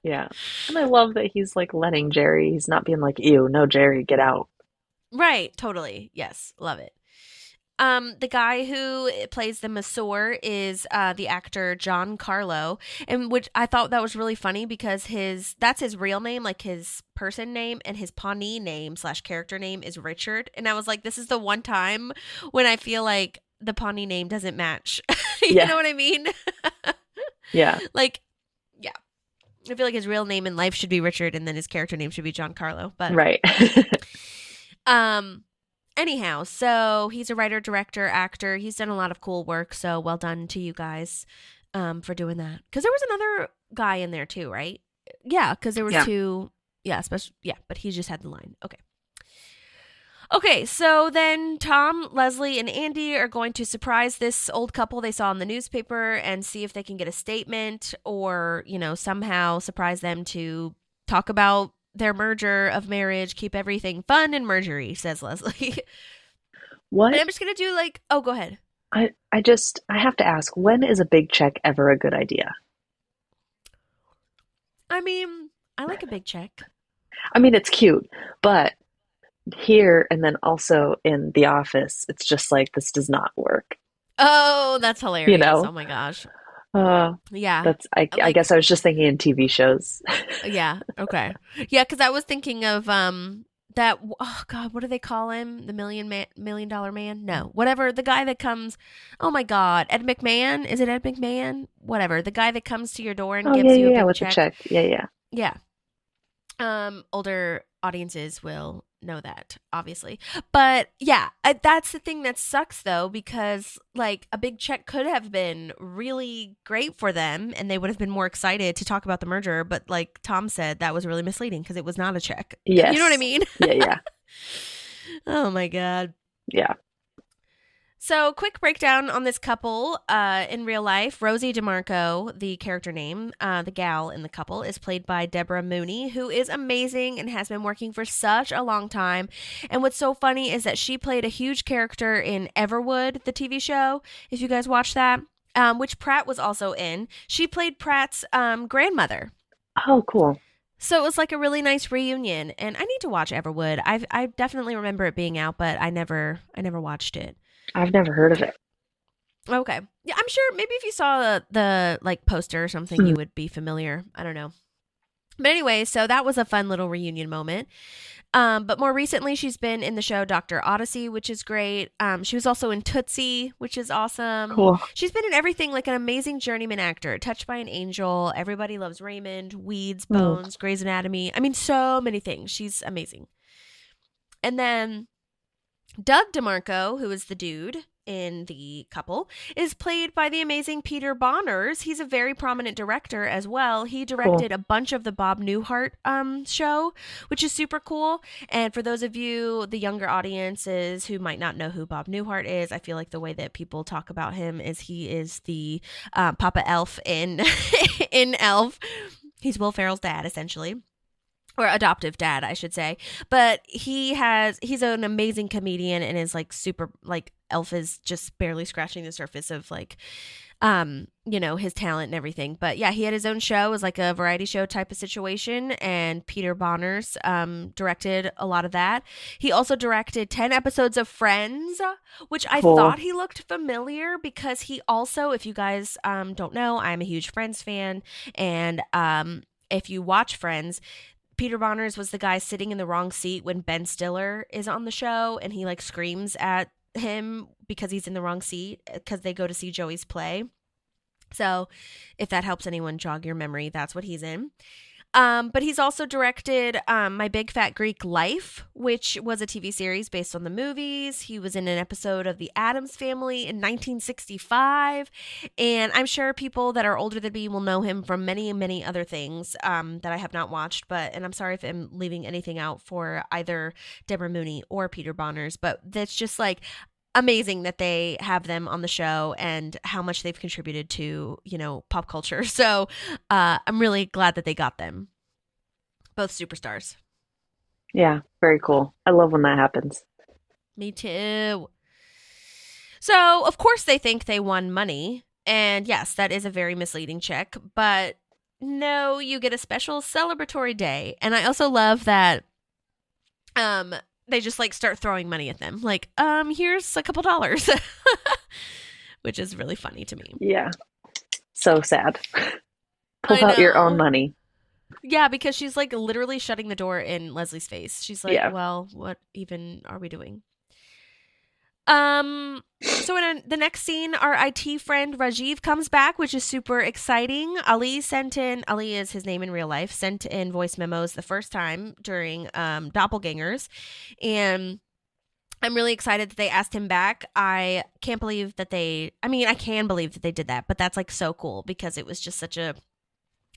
Yeah. And I love that he's like letting Jerry, he's not being like, ew, no, Jerry, get out. Right. Totally. Yes. Love it. The guy who plays the masseur is the actor John Carlo, and which I thought that was really funny because that's his real name, like his person name, and his Pawnee name / character name is Richard. And I was like, this is the one time when I feel like the Pawnee name doesn't match. You know what I mean? Yeah. Like, yeah. I feel like his real name in life should be Richard, and then his character name should be John Carlo. But right. Anyhow, so he's a writer, director, actor. He's done a lot of cool work. So well done to you guys for doing that. Because there was another guy in there too, right? Yeah, because there was two. Yeah, especially but he just had the line. Okay, so then Tom, Leslie, and Andy are going to surprise this old couple they saw in the newspaper and see if they can get a statement or, somehow surprise them to talk about their merger of marriage, keep everything fun and mergery, says Leslie. What? And I'm just going to do go ahead. I have to ask, when is a big check ever a good idea? I mean, I like a big check. I mean, it's cute, but here and then also in The Office, it's just like this does not work. Oh, that's You hilarious. know, Oh my gosh. uh, Yeah. that's I Like, guess I was just thinking in TV shows. yeah. Okay. Yeah, because I was thinking of that. Oh God, what do they call him? The million dollar man? No, whatever. The guy that comes. Oh my God, Ed McMahon. Is it Ed McMahon? Whatever. The guy that comes to your door and Oh yeah, gives you yeah, a yeah, big with the check. check. Yeah, yeah. Yeah. Older audiences will know that, obviously. But yeah, that's the thing that sucks though, because like a big check could have been really great for them and they would have been more excited to talk about the merger. But like Tom said, that was really misleading because it was not a check. Yes. You know what I mean? Yeah, yeah. Oh my God. Yeah. So, quick breakdown on this couple in real life. Rosie DeMarco, the character name, the gal in the couple, is played by Debra Mooney, who is amazing and has been working for such a long time. And what's so funny is that she played a huge character in Everwood, the TV show, if you guys watch that, which Pratt was also in. She played Pratt's grandmother. Oh, cool. So it was like a really nice reunion, and I need to watch Everwood. I definitely remember it being out, but I never watched it. I've never heard of it. Okay. Yeah, I'm sure maybe if you saw the like poster or something, you would be familiar. I don't know. But anyway, so that was a fun little reunion moment. But more recently, she's been in the show Dr. Odyssey, which is great. She was also in Tootsie, which is awesome. Cool. She's been in everything, like an amazing journeyman actor. Touched by an Angel, Everybody Loves Raymond, Weeds, Bones, Grey's Anatomy. I mean, so many things. She's amazing. And then Doug DeMarco, who is the dude in the couple, is played by the amazing Peter Bonerz. He's a very prominent director as well. He directed a bunch of the Bob Newhart show, which is super cool. And for those of you, the younger audiences who might not know who Bob Newhart is, I feel like the way that people talk about him is he is the Papa Elf in in Elf. He's Will Ferrell's dad, essentially. Or adoptive dad, I should say. But he's an amazing comedian and is like super, like Elf is just barely scratching the surface of like, his talent and everything. But yeah, he had his own show. It was like a variety show type of situation. And Peter Bonerz directed a lot of that. He also directed 10 episodes of Friends, which I thought he looked familiar because he also, if you guys don't know, I'm a huge Friends fan. And if you watch Friends, Peter Bonerz was the guy sitting in the wrong seat when Ben Stiller is on the show, and he like screams at him because he's in the wrong seat because they go to see Joey's play. So if that helps anyone jog your memory, that's what he's in. But he's also directed My Big Fat Greek Life, which was a TV series based on the movies. He was in an episode of The Addams Family in 1965. And I'm sure people that are older than me will know him from many, many other things that I have not watched. And I'm sorry if I'm leaving anything out for either Debra Mooney or Peter Bonerz. But that's just like amazing that they have them on the show and how much they've contributed to, pop culture. So I'm really glad that they got them. Both superstars. Yeah, very cool. I love when that happens. Me too. So, of course, they think they won money. And yes, that is a very misleading check. But no, you get a special celebratory day. And I also love that they just like start throwing money at them. Like, here's a couple dollars, which is really funny to me. Yeah. So sad. Pull out your own money. Yeah, because she's like literally shutting the door in Leslie's face. She's like, well, what even are we doing? So in the next scene, our IT friend Rajiv comes back, which is super exciting. Ali is his name in real life, sent in voice memos the first time during Doppelgangers. And I'm really excited that they asked him back. I can believe that they did that, but that's like so cool because it was just such a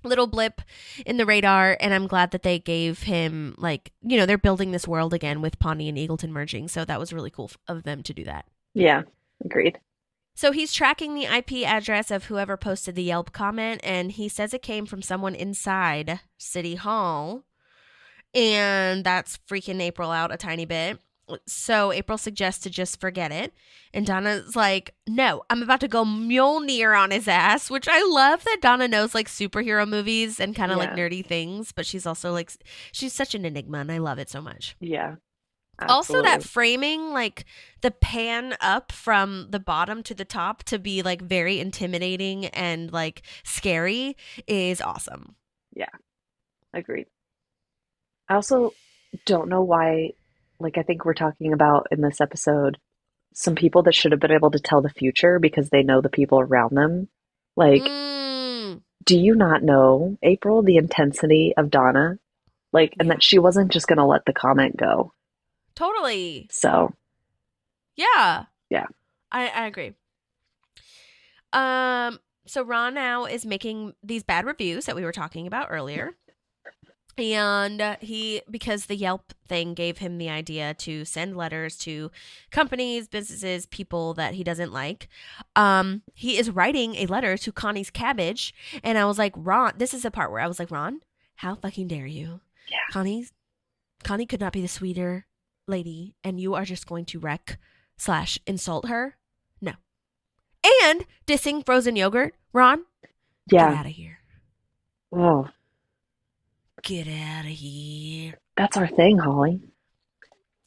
little blip in the radar, and I'm glad that they gave him they're building this world again with Pawnee and Eagleton merging, so that was really cool of them to do that. Yeah, agreed. So he's tracking the IP address of whoever posted the Yelp comment, and he says it came from someone inside City Hall, and that's freaking April out a tiny bit. So April suggests to just forget it. And Donna's like, no, I'm about to go Mjolnir on his ass, which I love that Donna knows like superhero movies and kind of like nerdy things, but she's also like, she's such an enigma and I love it so much. Yeah. Also Absolutely. that framing, like the pan up from the bottom to the top to be like very intimidating and like scary is awesome. Yeah. Agreed. I also don't know why, like, I think we're talking about in this episode some people that should have been able to tell the future because they know the people around them. Like, do you not know, April, the intensity of Donna? Like, and that she wasn't just going to let the comment go. Totally. So. Yeah. Yeah. I agree. So Ron now is making these bad reviews that we were talking about earlier. And because the Yelp thing gave him the idea to send letters to companies, businesses, people that he doesn't like. He is writing a letter to Connie's Cabbage. And I was like, Ron, this is the part where I was like, Ron, how fucking dare you? Yeah. Connie could not be the sweeter lady. And you are just going to wreck/insult her? No. And dissing frozen yogurt, Ron? Yeah. Get out of here. Oh. Get out of here. That's our thing, Holly.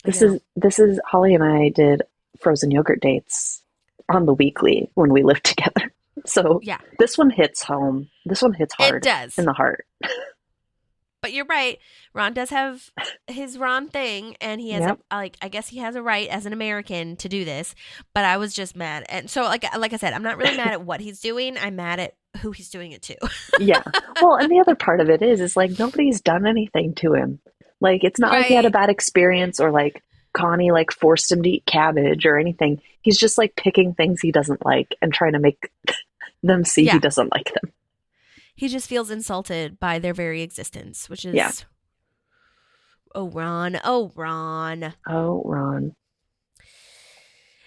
This is Holly and I did frozen yogurt dates on the weekly when we lived together. So yeah, this one hits home. This one hits hard. It does. In the heart. But you're right. Ron does have his Ron thing, and he has I guess he has a right as an American to do this. But I was just mad, and so like I said, I'm not really mad at what he's doing. I'm mad at who he's doing it to. Yeah. Well, and the other part of it is like nobody's done anything to him. Like it's not like he had a bad experience or like Connie like forced him to eat cabbage or anything. He's just like picking things he doesn't like and trying to make them see he doesn't like them. He just feels insulted by their very existence, which is oh Ron.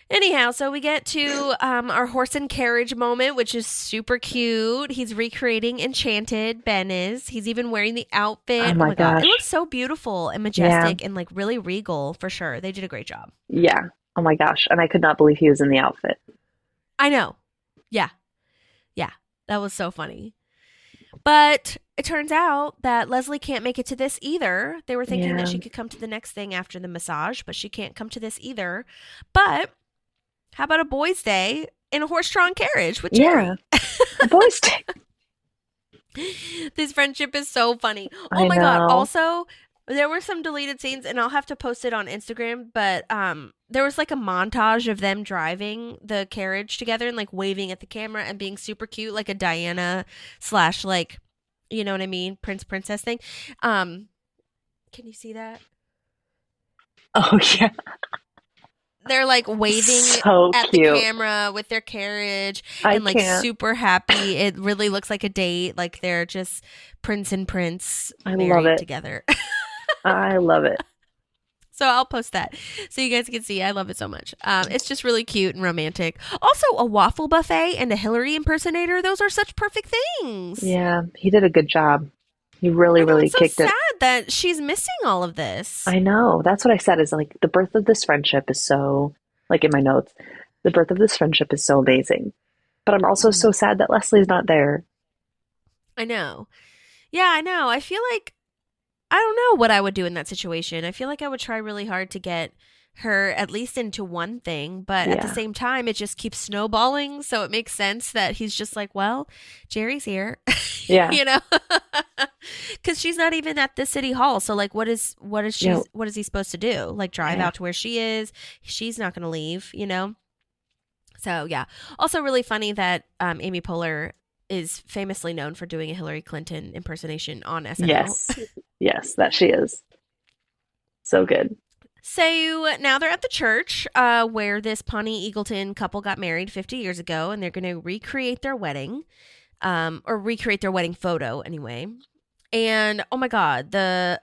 Anyhow, so we get to our horse and carriage moment, which is super cute. He's recreating Enchanted, Ben is. He's even wearing the outfit. Oh my gosh. It looks so beautiful and majestic and like really regal for sure. They did a great job. Yeah. Oh my gosh. And I could not believe he was in the outfit. I know. Yeah. Yeah. That was so funny. But it turns out that Leslie can't make it to this either. They were thinking that she could come to the next thing after the massage, but she can't come to this either. But how about a boys' day in a horse-drawn carriage with Jerry? Yeah, a boys' day. This friendship is so funny. Oh my God. Also, there were some deleted scenes, and I'll have to post it on Instagram, but there was like a montage of them driving the carriage together and like waving at the camera and being super cute, like a Diana / like, you know what I mean? Princess thing. Can you see that? Oh, yeah. They're like waving at the camera with their carriage and like super happy. It really looks like a date. Like they're just prince and prince married together. I love it. So I'll post that so you guys can see. I love it so much. It's just really cute and romantic. Also, a waffle buffet and a Hillary impersonator. Those are such perfect things. Yeah, he did a good job. He really kicked it. It's so sad that she's missing all of this. I know. That's what I said is like the birth of this friendship is so, like in my notes, the birth of this friendship is so amazing. But I'm also so sad that Leslie's not there. I know. Yeah, I know. I feel like I don't know what I would do in that situation. I feel like I would try really hard to get her at least into one thing, but at the same time, it just keeps snowballing. So it makes sense that he's just like, well, Jerry's here. Yeah. You know, because she's not even at the city hall. So like, what is he supposed to do? Like drive out to where she is. She's not going to leave, you know? So yeah. Also really funny that Amy Poehler is famously known for doing a Hillary Clinton impersonation on SNL. Yes, that she is. So good. So now they're at the church where this Pawnee Eagleton couple got married 50 years ago, and they're going to recreate their wedding, or recreate their wedding photo anyway. And oh my God, the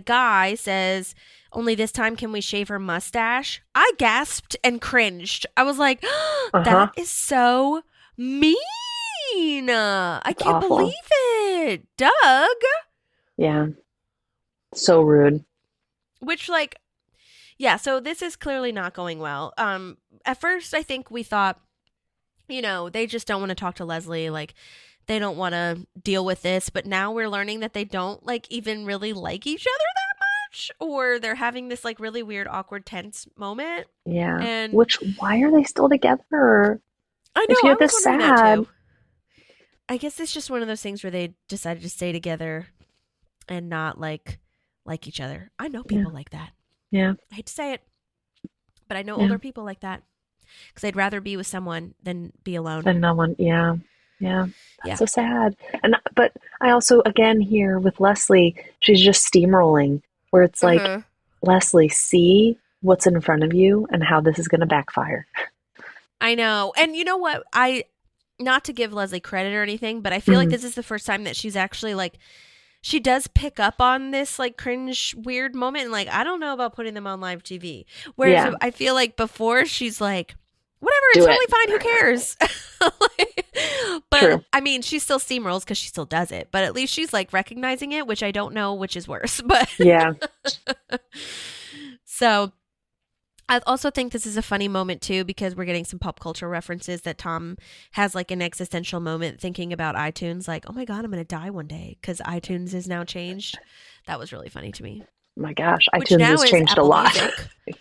guy says, "Only this time can we shave her mustache." I gasped and cringed. I was like, that is so mean. I can't believe it, Doug. Yeah, so rude. Which, like, Yeah, so this is clearly not going well. At first, I think we thought, they just don't want to talk to Leslie. Like, they don't want to deal with this. But now we're learning that they don't, like, even really like each other that much. Or they're having this, like, really weird, awkward, tense moment. Yeah. And Why are they still together? I know, If you're I was this wondering that sad. too. I guess it's just one of those things where they decided to stay together and not, like each other. I know people like that. Yeah. I hate to say it, but I know Yeah. older people like that because they'd rather be with someone than be alone. And no one, yeah. That's Yeah. so sad. But I also, again, here with Leslie, she's just steamrolling where it's like, Mhm. Leslie, see what's in front of you and how this is going to backfire. I know. And you know what? Not to give Leslie credit or anything, but I feel like Mhm. this is the first time that she's actually like, she does pick up on this like cringe weird moment. And like, I don't know about putting them on live TV. Whereas Yeah. I feel like before she's like, whatever, it's Do it. totally fine. Who cares? But True. I mean, she still steamrolls because she still does it. But at least she's like recognizing it, which I don't know which is worse. But Yeah. so I also think this is a funny moment too because we're getting some pop culture references that Tom has like an existential moment thinking about iTunes, like, oh my God, I'm going to die one day because iTunes is now changed. That was really funny to me. My gosh, Which iTunes now has is changed Apple a lot. Music.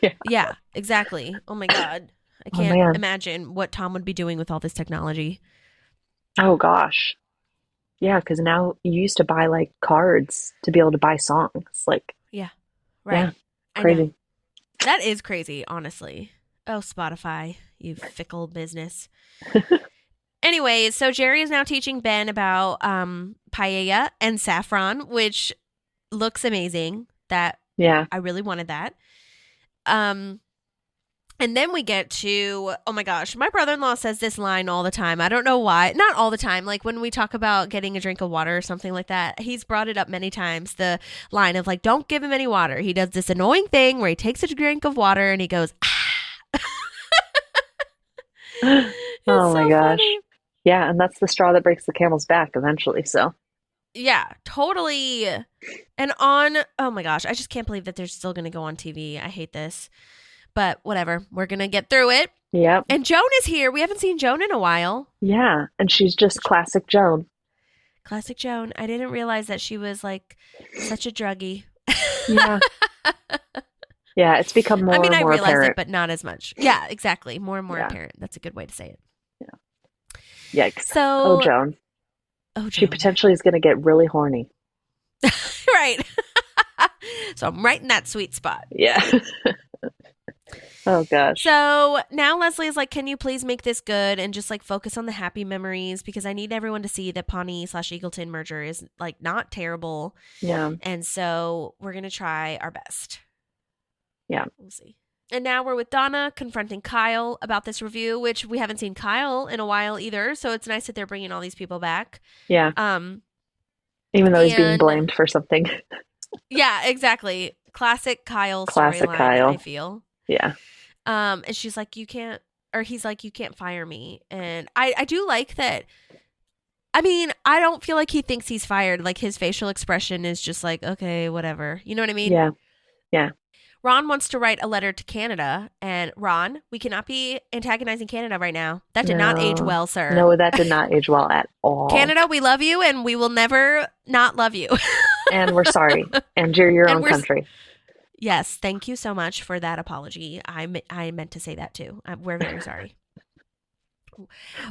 Yeah. Yeah, exactly. Oh my God. I Oh, can't man. imagine what Tom would be doing with all this technology. Oh gosh. Yeah, because now you used to buy like cards to be able to buy songs. Like, Right. Yeah, I know. crazy. That is crazy, honestly. Oh, Spotify, you fickle business. Anyway, so Jerry is now teaching Ben about paella and saffron, which looks amazing. That Yeah. I really wanted that. And then we get to, oh my gosh, my brother-in-law says this line all the time. I don't know why. Not all the time. Like when we talk about getting a drink of water or something like that, he's brought it up many times. The line of like, don't give him any water. He does this annoying thing where he takes a drink of water and he goes, ah. Oh my so gosh. funny. Yeah, and that's the straw that breaks the camel's back eventually. So, Yeah, totally. And oh my gosh, I just can't believe that they're still going to go on TV. I hate this. But whatever, we're going to get through it. yep. And Joan is here. We haven't seen Joan in a while. Yeah, and she's just classic Joan. Classic Joan. I didn't realize that she was like such a druggie. Yeah. Yeah, it's become more I mean, and I more realized apparent. it, but not as much. Yeah, exactly. More and more Yeah. apparent. That's a good way to say it. Yikes. So, Oh, Joan. She Joan. potentially is going to get really horny. Right. So I'm right in that sweet spot. Yeah. Oh, gosh. So now Leslie is like, can you please make this good and just like focus on the happy memories because I need everyone to see that Pawnee/Eagleton merger is like not terrible. Yeah. And so we're going to try our best. Yeah. We'll see. And now we're with Donna confronting Kyle about this review, which we haven't seen Kyle in a while either. So it's nice that they're bringing all these people back. Yeah. Even though he's being and- blamed for something. Yeah, exactly. Classic Kyle Classic storyline, Kyle. I feel. Yeah. And she's like, he's like, you can't fire me. And I do like that. I mean, I don't feel like he thinks he's fired. Like his facial expression is just like, okay, whatever. You know what I mean? Yeah. Yeah. Ron wants to write a letter to Canada. And Ron, we cannot be antagonizing Canada right now. That did not age well, sir. No, that did not age well at all. Canada, we love you and we will never not love you. And we're sorry. And you're your And own we're- country. Yes, thank you so much for that apology. I meant to say that too. We're very sorry.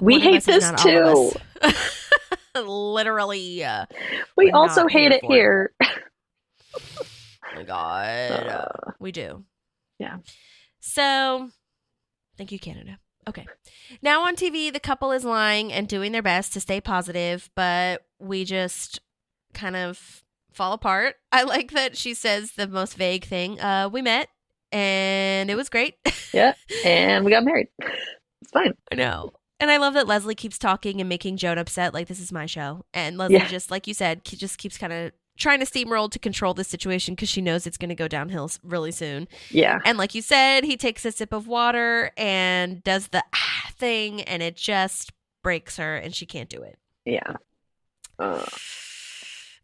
We One of hate us is this not all too. of us. Literally. We we're also not hate it for here. Oh my God. We do. Yeah. So, thank you, Canada. Okay. Now on TV, the couple is lying and doing their best to stay positive, but we just kind of fall apart. I like that she says the most vague thing. We met and it was great. Yeah. And we got married. It's fine. I know. And I love that Leslie keeps talking and making Joan upset like this is my show. And Leslie just, like you said, just keeps kind of trying to steamroll to control the situation because she knows it's going to go downhill really soon. Yeah. And like you said, he takes a sip of water and does the thing and it just breaks her and she can't do it. Yeah.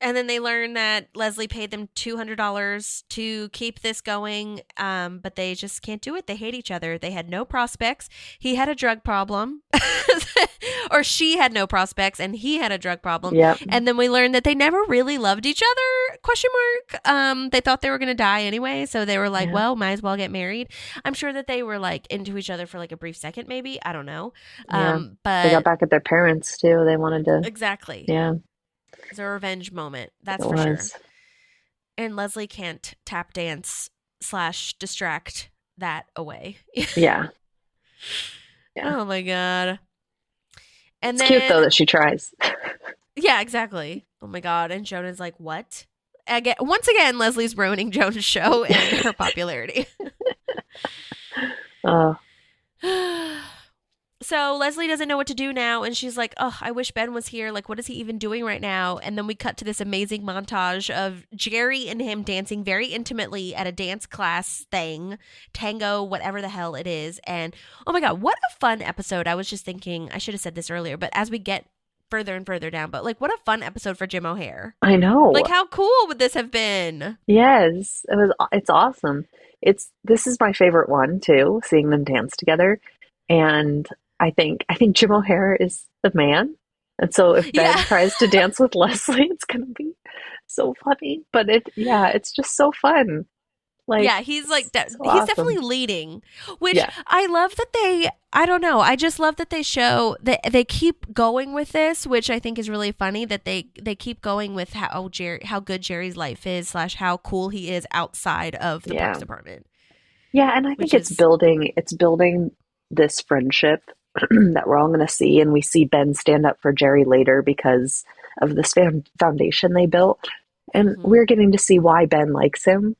And then they learn that Leslie paid them $200 to keep this going, but they just can't do it. They hate each other. They had no prospects. He had a drug problem, or she had no prospects, and he had a drug problem. Yep. And then we learned that they never really loved each other, question mark. They thought they were going to die anyway, so they were like, Yeah. well, might as well get married. I'm sure that they were like into each other for like a brief second, maybe. I don't know. Yeah. But They got back at their parents too. They wanted to. exactly. Yeah. It's a revenge moment. That's It for sure. was. And Leslie can't tap dance / distract that away. Yeah. Yeah. Oh my God. And It's then, cute though that she tries. yeah, exactly. Oh my God. And Jonah's like, what? Again, once again, Leslie's ruining Jonah's show and her popularity. Oh, So Leslie doesn't know what to do now, and she's like, oh, I wish Ben was here. Like, what is he even doing right now? And then we cut to this amazing montage of Jerry and him dancing very intimately at a dance class thing, tango, whatever the hell it is. And oh my God, what a fun episode. I was just thinking, I should have said this earlier, but as we get further and further down, but like, what a fun episode for Jim O'Hare. I know. Like, how cool would this have been? Yes, it was. It's awesome. This is my favorite one too, seeing them dance together. And I think Jim O'Hare is the man. And so if Ben Yeah. tries to dance with Leslie, it's gonna be so funny. But it's just so fun. Like, Yeah, he's like, so he's awesome. definitely leading, which Yeah. I love that I don't know. I just love that they show that they keep going with this, which I think is really funny that they keep going with how good Jerry's life is / how cool he is outside of the Yeah. parks department. Yeah, and I Which think it's is- building this friendship that we're all going to see, and we see Ben stand up for Jerry later because of this foundation they built, and Mhm. we're getting to see why Ben likes him,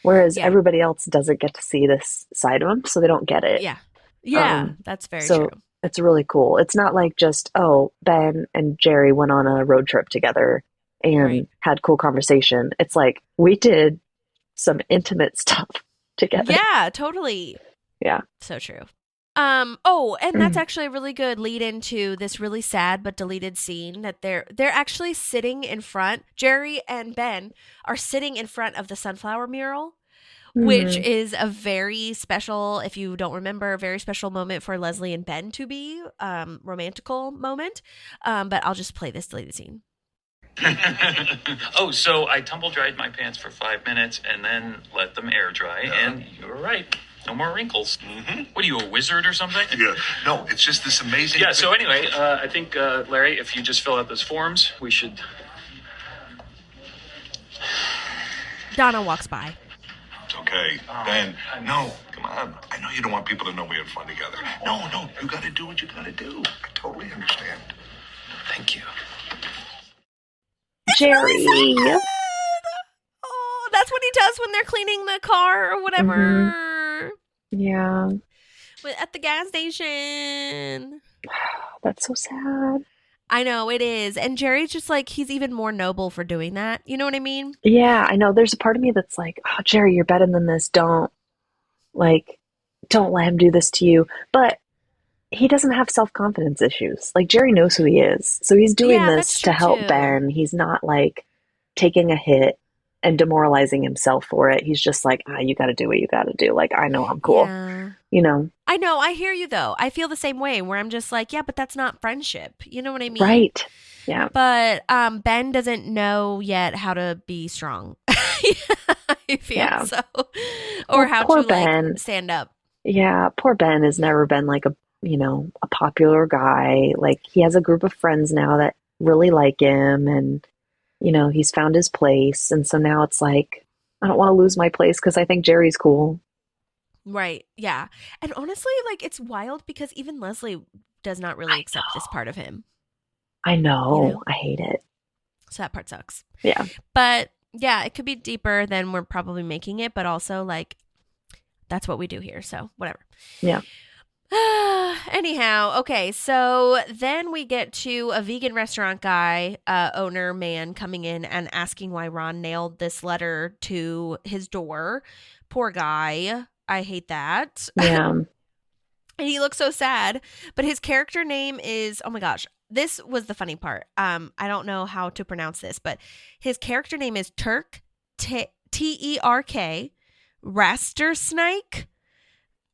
whereas Yeah. everybody else doesn't get to see this side of him, so they don't get it. Yeah. Yeah, Um, that's very so true. it's really cool. It's not like just, oh, Ben and Jerry went on a road trip together and Right. had cool conversation. It's like we did some intimate stuff together. Yeah, totally. Yeah. So true. Oh, and that's actually a really good lead into this really sad but deleted scene that they're actually sitting in front. Jerry and Ben are sitting in front of the sunflower mural, which Mhm. is a very special, if you don't remember, a very special moment for Leslie and Ben to be, romantical moment. But I'll just play this deleted scene. Oh, so I tumble dried my pants for 5 minutes and then let them air dry, and you were right. No more wrinkles. What are you, a wizard or something? Yeah, no, it's just this amazing. Yeah, so anyway, I think, Larry, if you just fill out those forms, we should... Donna walks by. It's okay, Ben. No, come on. I know you don't want people to know we had fun together. No, you got to do what you got to do. I totally understand. Thank you. Jerry. Oh, that's what he does when they're cleaning the car or whatever. Yeah, At the gas station. that's so sad. I know, it is. And Jerry's just like, he's even more noble for doing that. You know what I mean? Yeah, I know. There's a part of me that's like, oh, Jerry, you're better than this. Don't let him do this to you. But he doesn't have self-confidence issues. Like, Jerry knows who he is. So he's doing Yeah, this that's to true, help too. Ben. He's not like taking a hit and demoralizing himself for it. He's just like, you got to do what you got to do. Like, I know I'm cool. Yeah. You know? I know. I hear you, though. I feel the same way where I'm just like, yeah, but that's not friendship. You know what I mean? Right. Yeah. But Ben doesn't know yet how to be strong. I feel Yeah. so. Or Well, how poor to Ben. like stand up. Yeah, poor Ben has never been like a popular guy. Like, he has a group of friends now that really like him, and he's found his place. And so now it's like, I don't want to lose my place because I think Jerry's cool. Right. Yeah. And honestly, like, it's wild because even Leslie does not really accept this part of him. I know. You know? I hate it. So that part sucks. Yeah. But yeah, it could be deeper than we're probably making it, but also like that's what we do here. So whatever. Yeah. Anyhow, okay, so then we get to a vegan restaurant guy, owner man coming in and asking why Ron nailed this letter to his door. Poor guy. I hate that. Yeah. And he looks so sad. But his character name is, oh my gosh, this was the funny part. I don't know how to pronounce this, but his character name is Turk, Terk, Rastersnake,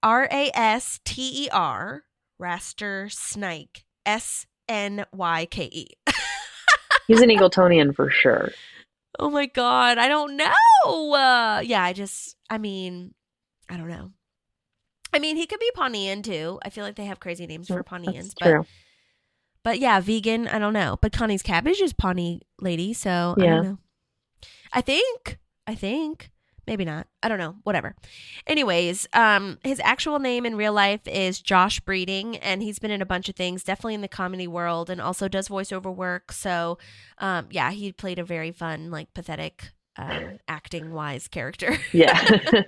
Raster, Rastersnake, Snyke. He's an Eagletonian for sure. Oh my God. I don't know. I don't know. I mean, he could be Pawnean too. I feel like they have crazy names for Pawneans. But yeah, vegan, I don't know. But Connie's Cabbage is Pawnee lady, so I don't know. I think. Maybe not. I don't know. Whatever. Anyways, his actual name in real life is Josh Breeding, and he's been in a bunch of things, definitely in the comedy world, and also does voiceover work. So, he played a very fun, like, pathetic, acting-wise character. Yeah.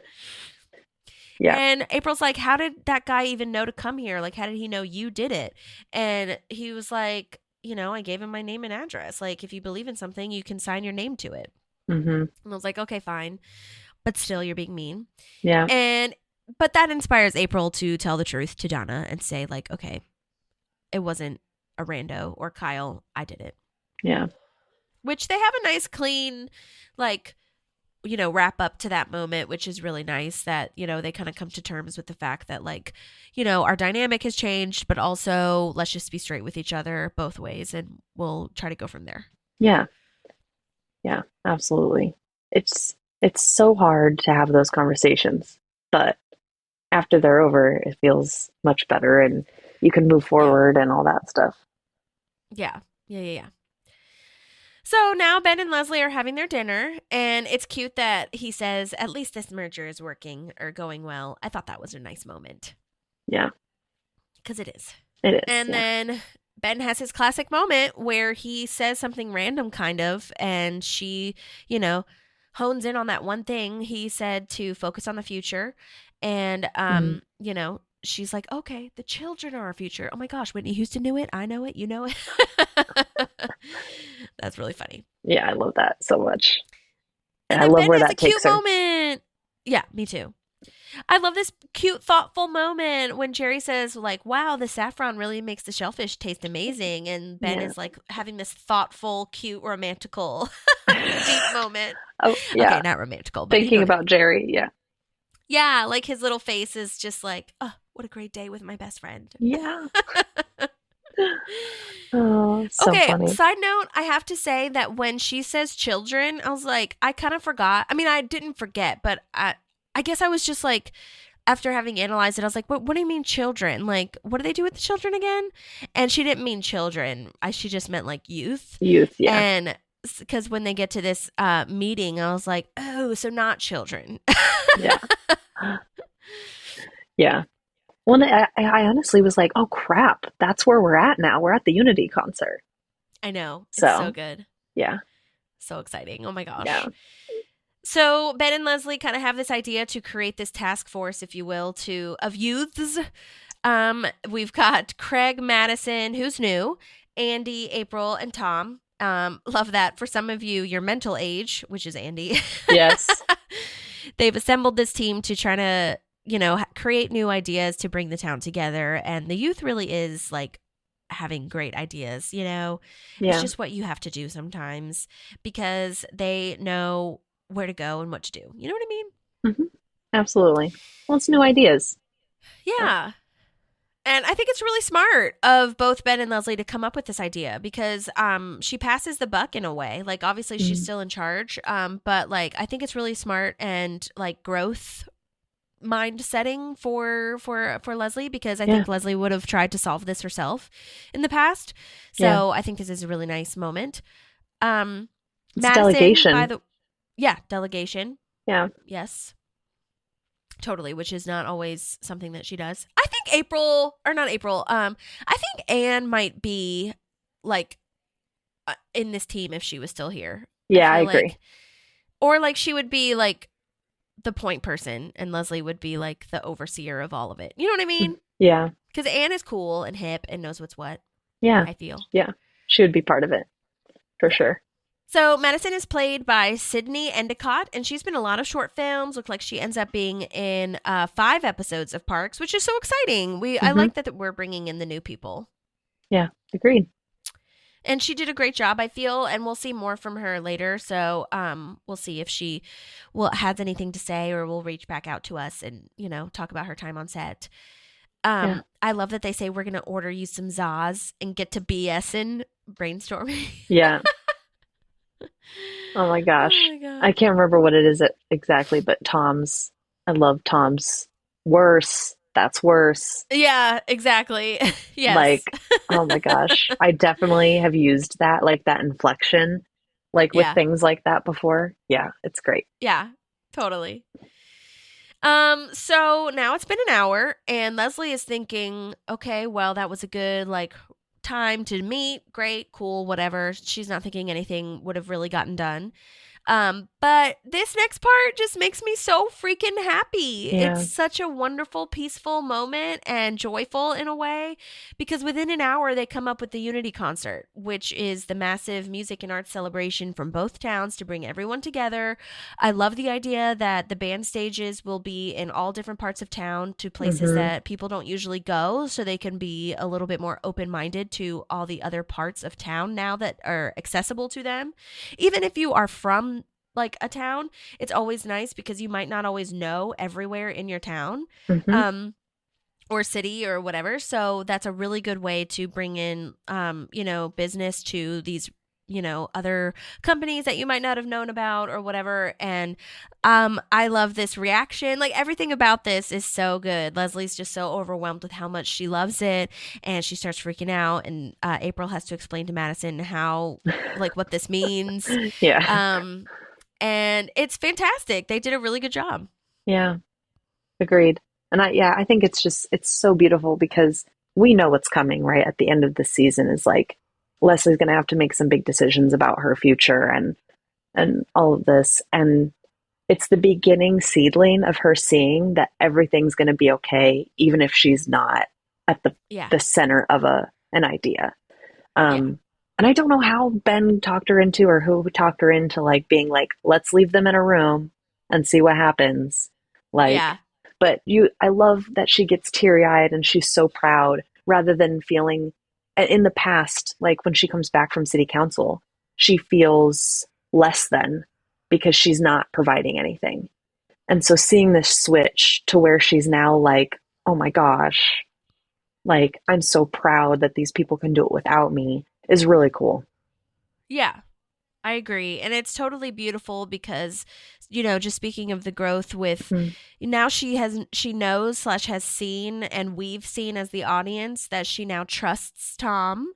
Yeah. And April's like, how did that guy even know to come here? Like, how did he know you did it? And he was like, I gave him my name and address. Like, if you believe in something, you can sign your name to it. Mm-hmm. And I was like, okay, fine. But still, you're being mean. Yeah. But that inspires April to tell the truth to Donna and say, like, okay, it wasn't a rando or Kyle. I did it. Yeah. Which they have a nice, clean, like, wrap up to that moment, which is really nice that, they kind of come to terms with the fact that, like, our dynamic has changed, but also let's just be straight with each other both ways and we'll try to go from there. Yeah. Yeah, absolutely. It's so hard to have those conversations, but after they're over, it feels much better and you can move forward and all that stuff. Yeah. So now Ben and Leslie are having their dinner, and it's cute that he says, at least this merger is working or going well. I thought that was a nice moment. Yeah. Because it is. It is. And then Ben has his classic moment where he says something random kind of, and she, hones in on that one thing he said to focus on the future. And, she's like, okay, the children are our future. Oh my gosh, Whitney Houston knew it. I know it. You know it. That's really funny. Yeah, I love that so much. And I love Ben where has that a cute takes her. moment. Yeah, me too. I love this cute, thoughtful moment when Jerry says, like, wow, the saffron really makes the shellfish taste amazing. And Ben is like having this thoughtful, cute, romantical, deep moment. Oh, yeah. Okay, not romantical. But Thinking about Jerry, yeah. Yeah, like his little face is just like, oh, what a great day with my best friend. Yeah. Oh, so okay, funny. Side note, I have to say that when she says children, I was like, I kind of forgot. I mean, I didn't forget, but I guess I was just like, after having analyzed it, I was like, what do you mean children? Like, what do they do with the children again? And she didn't mean children. She just meant like youth. Youth, yeah. And because when they get to this meeting, I was like, oh, so not children. Yeah. Yeah. Well, I honestly was like, oh, crap. That's where we're at now. We're at the Unity concert. I know. It's So, so good. Yeah. So exciting. Oh, my gosh. Yeah. So Ben and Leslie kind of have this idea to create this task force, if you will, of youths. We've got Craig Madison, who's new, Andy, April, and Tom. Love that. For some of you, your mental age, which is Andy. Yes. They've assembled this team to try to, create new ideas to bring the town together. And the youth really is like having great ideas, Yeah. It's just what you have to do sometimes because they know where to go and what to do. You know what I mean? Mm-hmm. Absolutely. Well, it's new ideas. Yeah. And I think it's really smart of both Ben and Leslie to come up with this idea because she passes the buck in a way. Like, obviously, she's still in charge. But, like, I think it's really smart and, like, growth mind setting for Leslie because I think Leslie would have tried to solve this herself in the past. So I think this is a really nice moment. It's Madison, delegation. Delegation. Yeah. Yes. Totally, which is not always something that she does. I think I think Anne might be like in this team if she was still here. Yeah, I agree. Or like she would be like the point person and Leslie would be like the overseer of all of it. You know what I mean? Yeah. Because Anne is cool and hip and knows what's what. Yeah. I feel. Yeah. She would be part of it for sure. So Madison is played by Sydney Endicott, and she's been in a lot of short films. Look like she ends up being in 5 episodes of Parks, which is so exciting. I like that we're bringing in the new people. Yeah, agreed. And she did a great job, I feel, and we'll see more from her later. So we'll see if she has anything to say or will reach back out to us and, talk about her time on set. Yeah. I love that they say we're going to order you some Zaz and get to BSing brainstorming. Yeah. Oh my gosh. Oh my God. I can't remember what it is exactly, but I love Tom's worse. That's worse. Yeah, exactly. Yes. Like, oh my gosh. I definitely have used that, like that inflection, like with Yeah. things like that before. Yeah, it's great. Yeah, totally. So now it's been an hour and Leslie is thinking, okay, well, that was a good time to meet. Great, cool, whatever. She's not thinking anything would have really gotten done. But this next part just makes me so freaking happy. Yeah. It's such a wonderful, peaceful moment and joyful in a way, because within an hour they come up with the Unity concert, which is the massive music and arts celebration from both towns to bring everyone together. I love the idea that the band stages will be in all different parts of town to places that people don't usually go, so they can be a little bit more open-minded to all the other parts of town now that are accessible to them. Even if you are from a town, it's always nice because you might not always know everywhere in your town or city or whatever. So that's a really good way to bring in business to these other companies that you might not have known about or whatever. And I love this reaction. Everything about this is so good. Leslie's just so overwhelmed with how much she loves it, and she starts freaking out, and April has to explain to Madison how what this means. Yeah. And it's fantastic. They did a really good job. Yeah. Agreed. And I think it's so beautiful because we know what's coming, right? At the end of the season is Leslie's going to have to make some big decisions about her future and all of this. And it's the beginning seedling of her seeing that everything's going to be okay, even if she's not at the center of an idea. And I don't know how Ben talked her into, or who talked her into being let's leave them in a room and see what happens. But I love that she gets teary-eyed and she's so proud, rather than feeling in the past, when she comes back from city council, she feels less than because she's not providing anything. And so seeing this switch to where she's now oh my gosh, I'm so proud that these people can do it without me, is really cool. Yeah, I agree. And it's totally beautiful because, just speaking of the growth with now she knows / has seen, and we've seen as the audience, that she now trusts Tom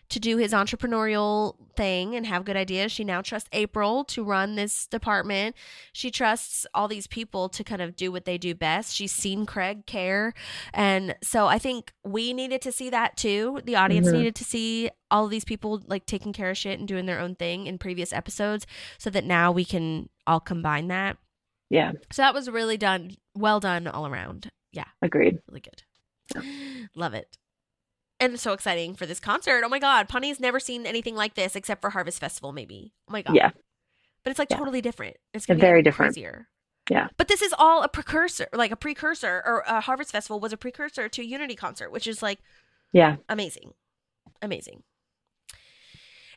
to do his entrepreneurial thing and have good ideas. She now trusts April to run this department. She trusts all these people to kind of do what they do best. She's seen Craig care. And so I think we needed to see that too. The audience needed to see all of these people taking care of shit and doing their own thing in previous episodes, so that now we can all combine that. Yeah. So that was really well done all around. Yeah. Agreed. Really good. Love it. And it's so exciting for this concert. Oh my God. Pawnee's never seen anything like this except for Harvest Festival, maybe. Oh my God. Yeah. But it's totally different. It's going to be very different. Crazier. Yeah. But this is all a precursor, or Harvest Festival was a precursor to Unity Concert, which is amazing. Amazing.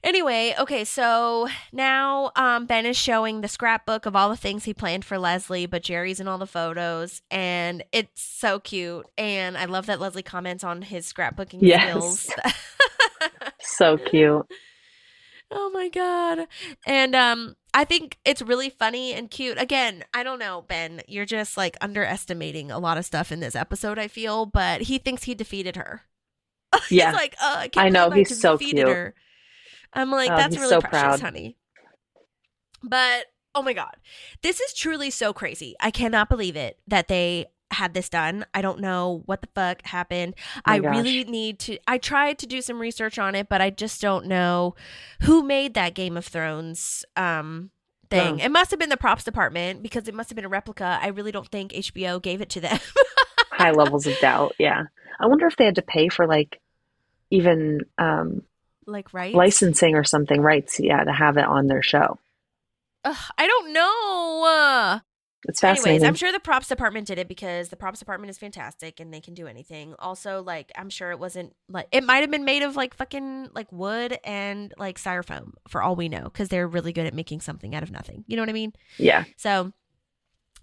Anyway, okay, so now Ben is showing the scrapbook of all the things he planned for Leslie, but Jerry's in all the photos, and it's so cute. And I love that Leslie comments on his scrapbooking skills. So cute. Oh my God. And I think it's really funny and cute. Again, I don't know, Ben, you're just underestimating a lot of stuff in this episode, I feel, but he thinks he defeated her. Yeah. He's I can't I know, believe he's so defeated cute. her. I'm that's really so precious, proud. honey. But, oh my God, this is truly so crazy. I cannot believe it that they had this done. I don't know what the fuck happened. I really need to, I tried to do some research on it, but I just don't know who made that Game of Thrones thing. It must have been the props department, because it must have been a replica. I really don't think HBO gave it to them. High levels of doubt. Yeah. I wonder if they had to pay for even rights? licensing or something, rights, to have it on their show. I don't know. It's fascinating. Anyways, I'm sure the props department did it because the props department is fantastic and they can do anything. Also, like, I'm sure it wasn't like, it might have been made of like fucking like wood and like styrofoam for all we know, because they're really good at making something out of nothing. You know what I mean? Yeah. So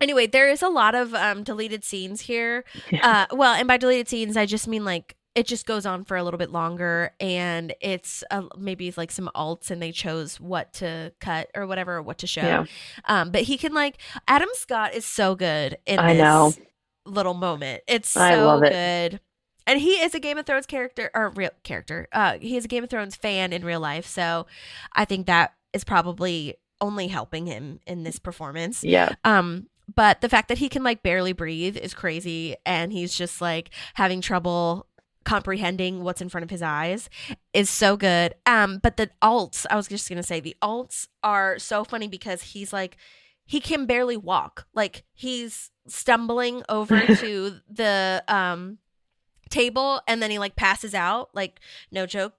anyway, there is a lot of deleted scenes here. Yeah. Well, and by deleted scenes, I just mean like it just goes on for a little bit longer, and it's maybe like some alts, and they chose what to cut or whatever, or what to show. Yeah. But he can like, Adam Scott is so good in I this know. little moment. It's I so love it. good. And he is a Game of Thrones character, or real character. He is a Game of Thrones fan in real life, so I think that is probably only helping him in this performance. Yeah. But the fact that he can like barely breathe is crazy, and he's just like having trouble comprehending what's in front of his eyes is so good. But the alts, I was just gonna say, the alts are so funny because he's like, he can barely walk. Like, he's stumbling over to the table, and then he like passes out, like, no joke,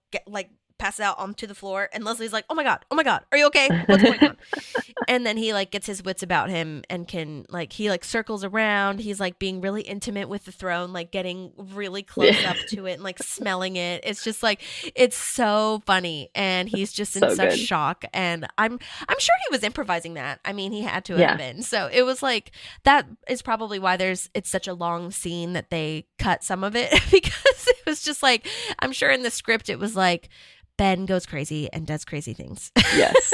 passes out onto the floor, and Leslie's like, oh my god, are you okay, what's going on? And then he like gets his wits about him and can like, he like circles around, he's like being really intimate with the throne, like getting really close up to it and like smelling it. It's just like, it's so funny, and he's just in So such good. shock, and I'm sure he was improvising that. I mean, he had to Yeah. have been. So it was like, that is probably why it's such a long scene, that they cut some of it because it was just like, I'm sure in the script it was like, Ben goes crazy and does crazy things. Yes.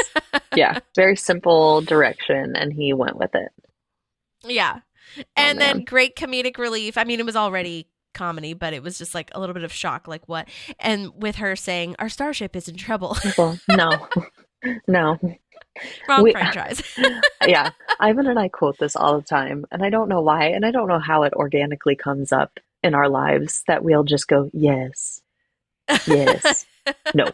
Yeah. Very simple direction, and he went with it. Yeah. And then man. great comedic relief. I mean, it was already comedy, but it was just like a little bit of shock, like what? And with her saying, our starship is in trouble. Well, no. No. Wrong franchise. Yeah. Ivan and I quote this all the time, and I don't know why, and I don't know how it organically comes up in our lives that we'll just go, yes. Yes. No.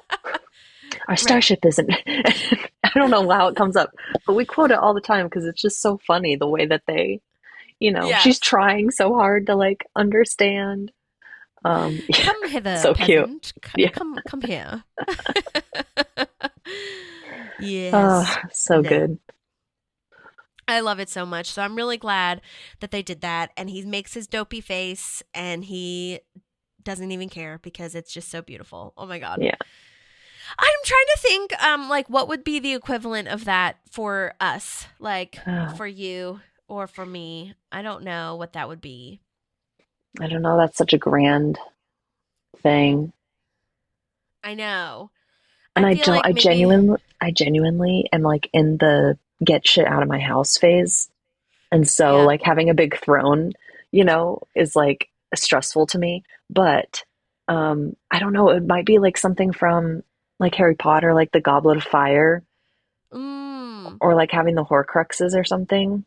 Our starship isn't. I don't know how it comes up, but we quote it all the time because it's just so funny the way that they, Yes. she's trying so hard to like understand. Come hither, so cute. peasant. Yeah. Come here. Yes. Oh, so No. good. I love it so much. So I'm really glad that they did that. And he makes his dopey face, and he doesn't even care because it's just so beautiful. Oh my God. Yeah. I'm trying to think, like, what would be the equivalent of that for us, like for you or for me? I don't know what that would be. I don't know. That's such a grand thing. I know. And I feel don't, like I maybe- genuinely am like in the get shit out of my house phase. And so Yeah. like having a big throne, is like stressful to me. But I don't know. It might be like something from like Harry Potter, like the Goblet of Fire, or like having the Horcruxes or something.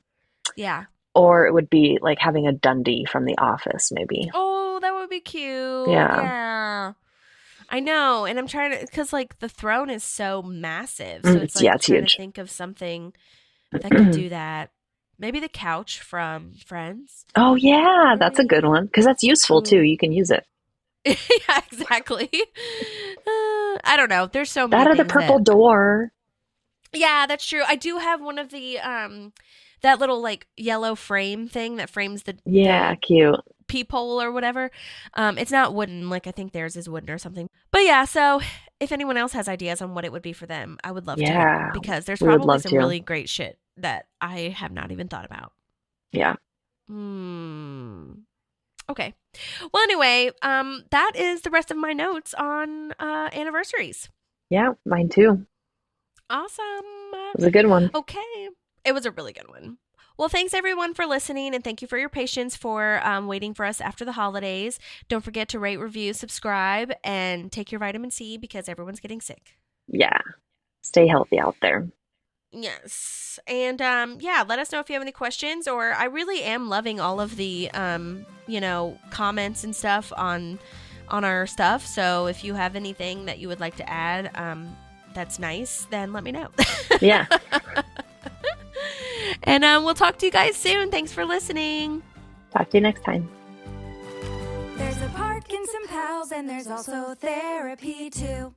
Yeah. Or it would be like having a Dundee from The Office, maybe. Oh, that would be cute. Yeah. Yeah. I know. And I'm trying to, because like the throne is so massive. So it's like Yeah, it's trying huge. to think of something that could do that. Maybe the couch from Friends. Oh yeah, that's a good one because that's useful too. You can use it. Yeah, exactly. I don't know. There's so many That or the things purple door. Yeah, that's true. I do have one of the that little like yellow frame thing that frames the Yeah, cute. peephole or whatever. It's not wooden, like I think theirs is wooden or something. But yeah, so if anyone else has ideas on what it would be for them, I would love Yeah, to, because there's we would probably love some to. really great shit that I have not even thought about. Yeah. Okay. Well, anyway, that is the rest of my notes on anniversaries. Yeah, mine too. Awesome. It was a good one. Okay. It was a really good one. Well, thanks everyone for listening, and thank you for your patience for waiting for us after the holidays. Don't forget to rate, review, subscribe, and take your vitamin C because everyone's getting sick. Yeah. Stay healthy out there. Yes. And yeah, let us know if you have any questions, or I really am loving all of the comments and stuff on our stuff. So if you have anything that you would like to add, that's nice, then let me know. Yeah. And we'll talk to you guys soon. Thanks for listening. Talk to you next time. There's a Parkinson Pals and there's also therapy too.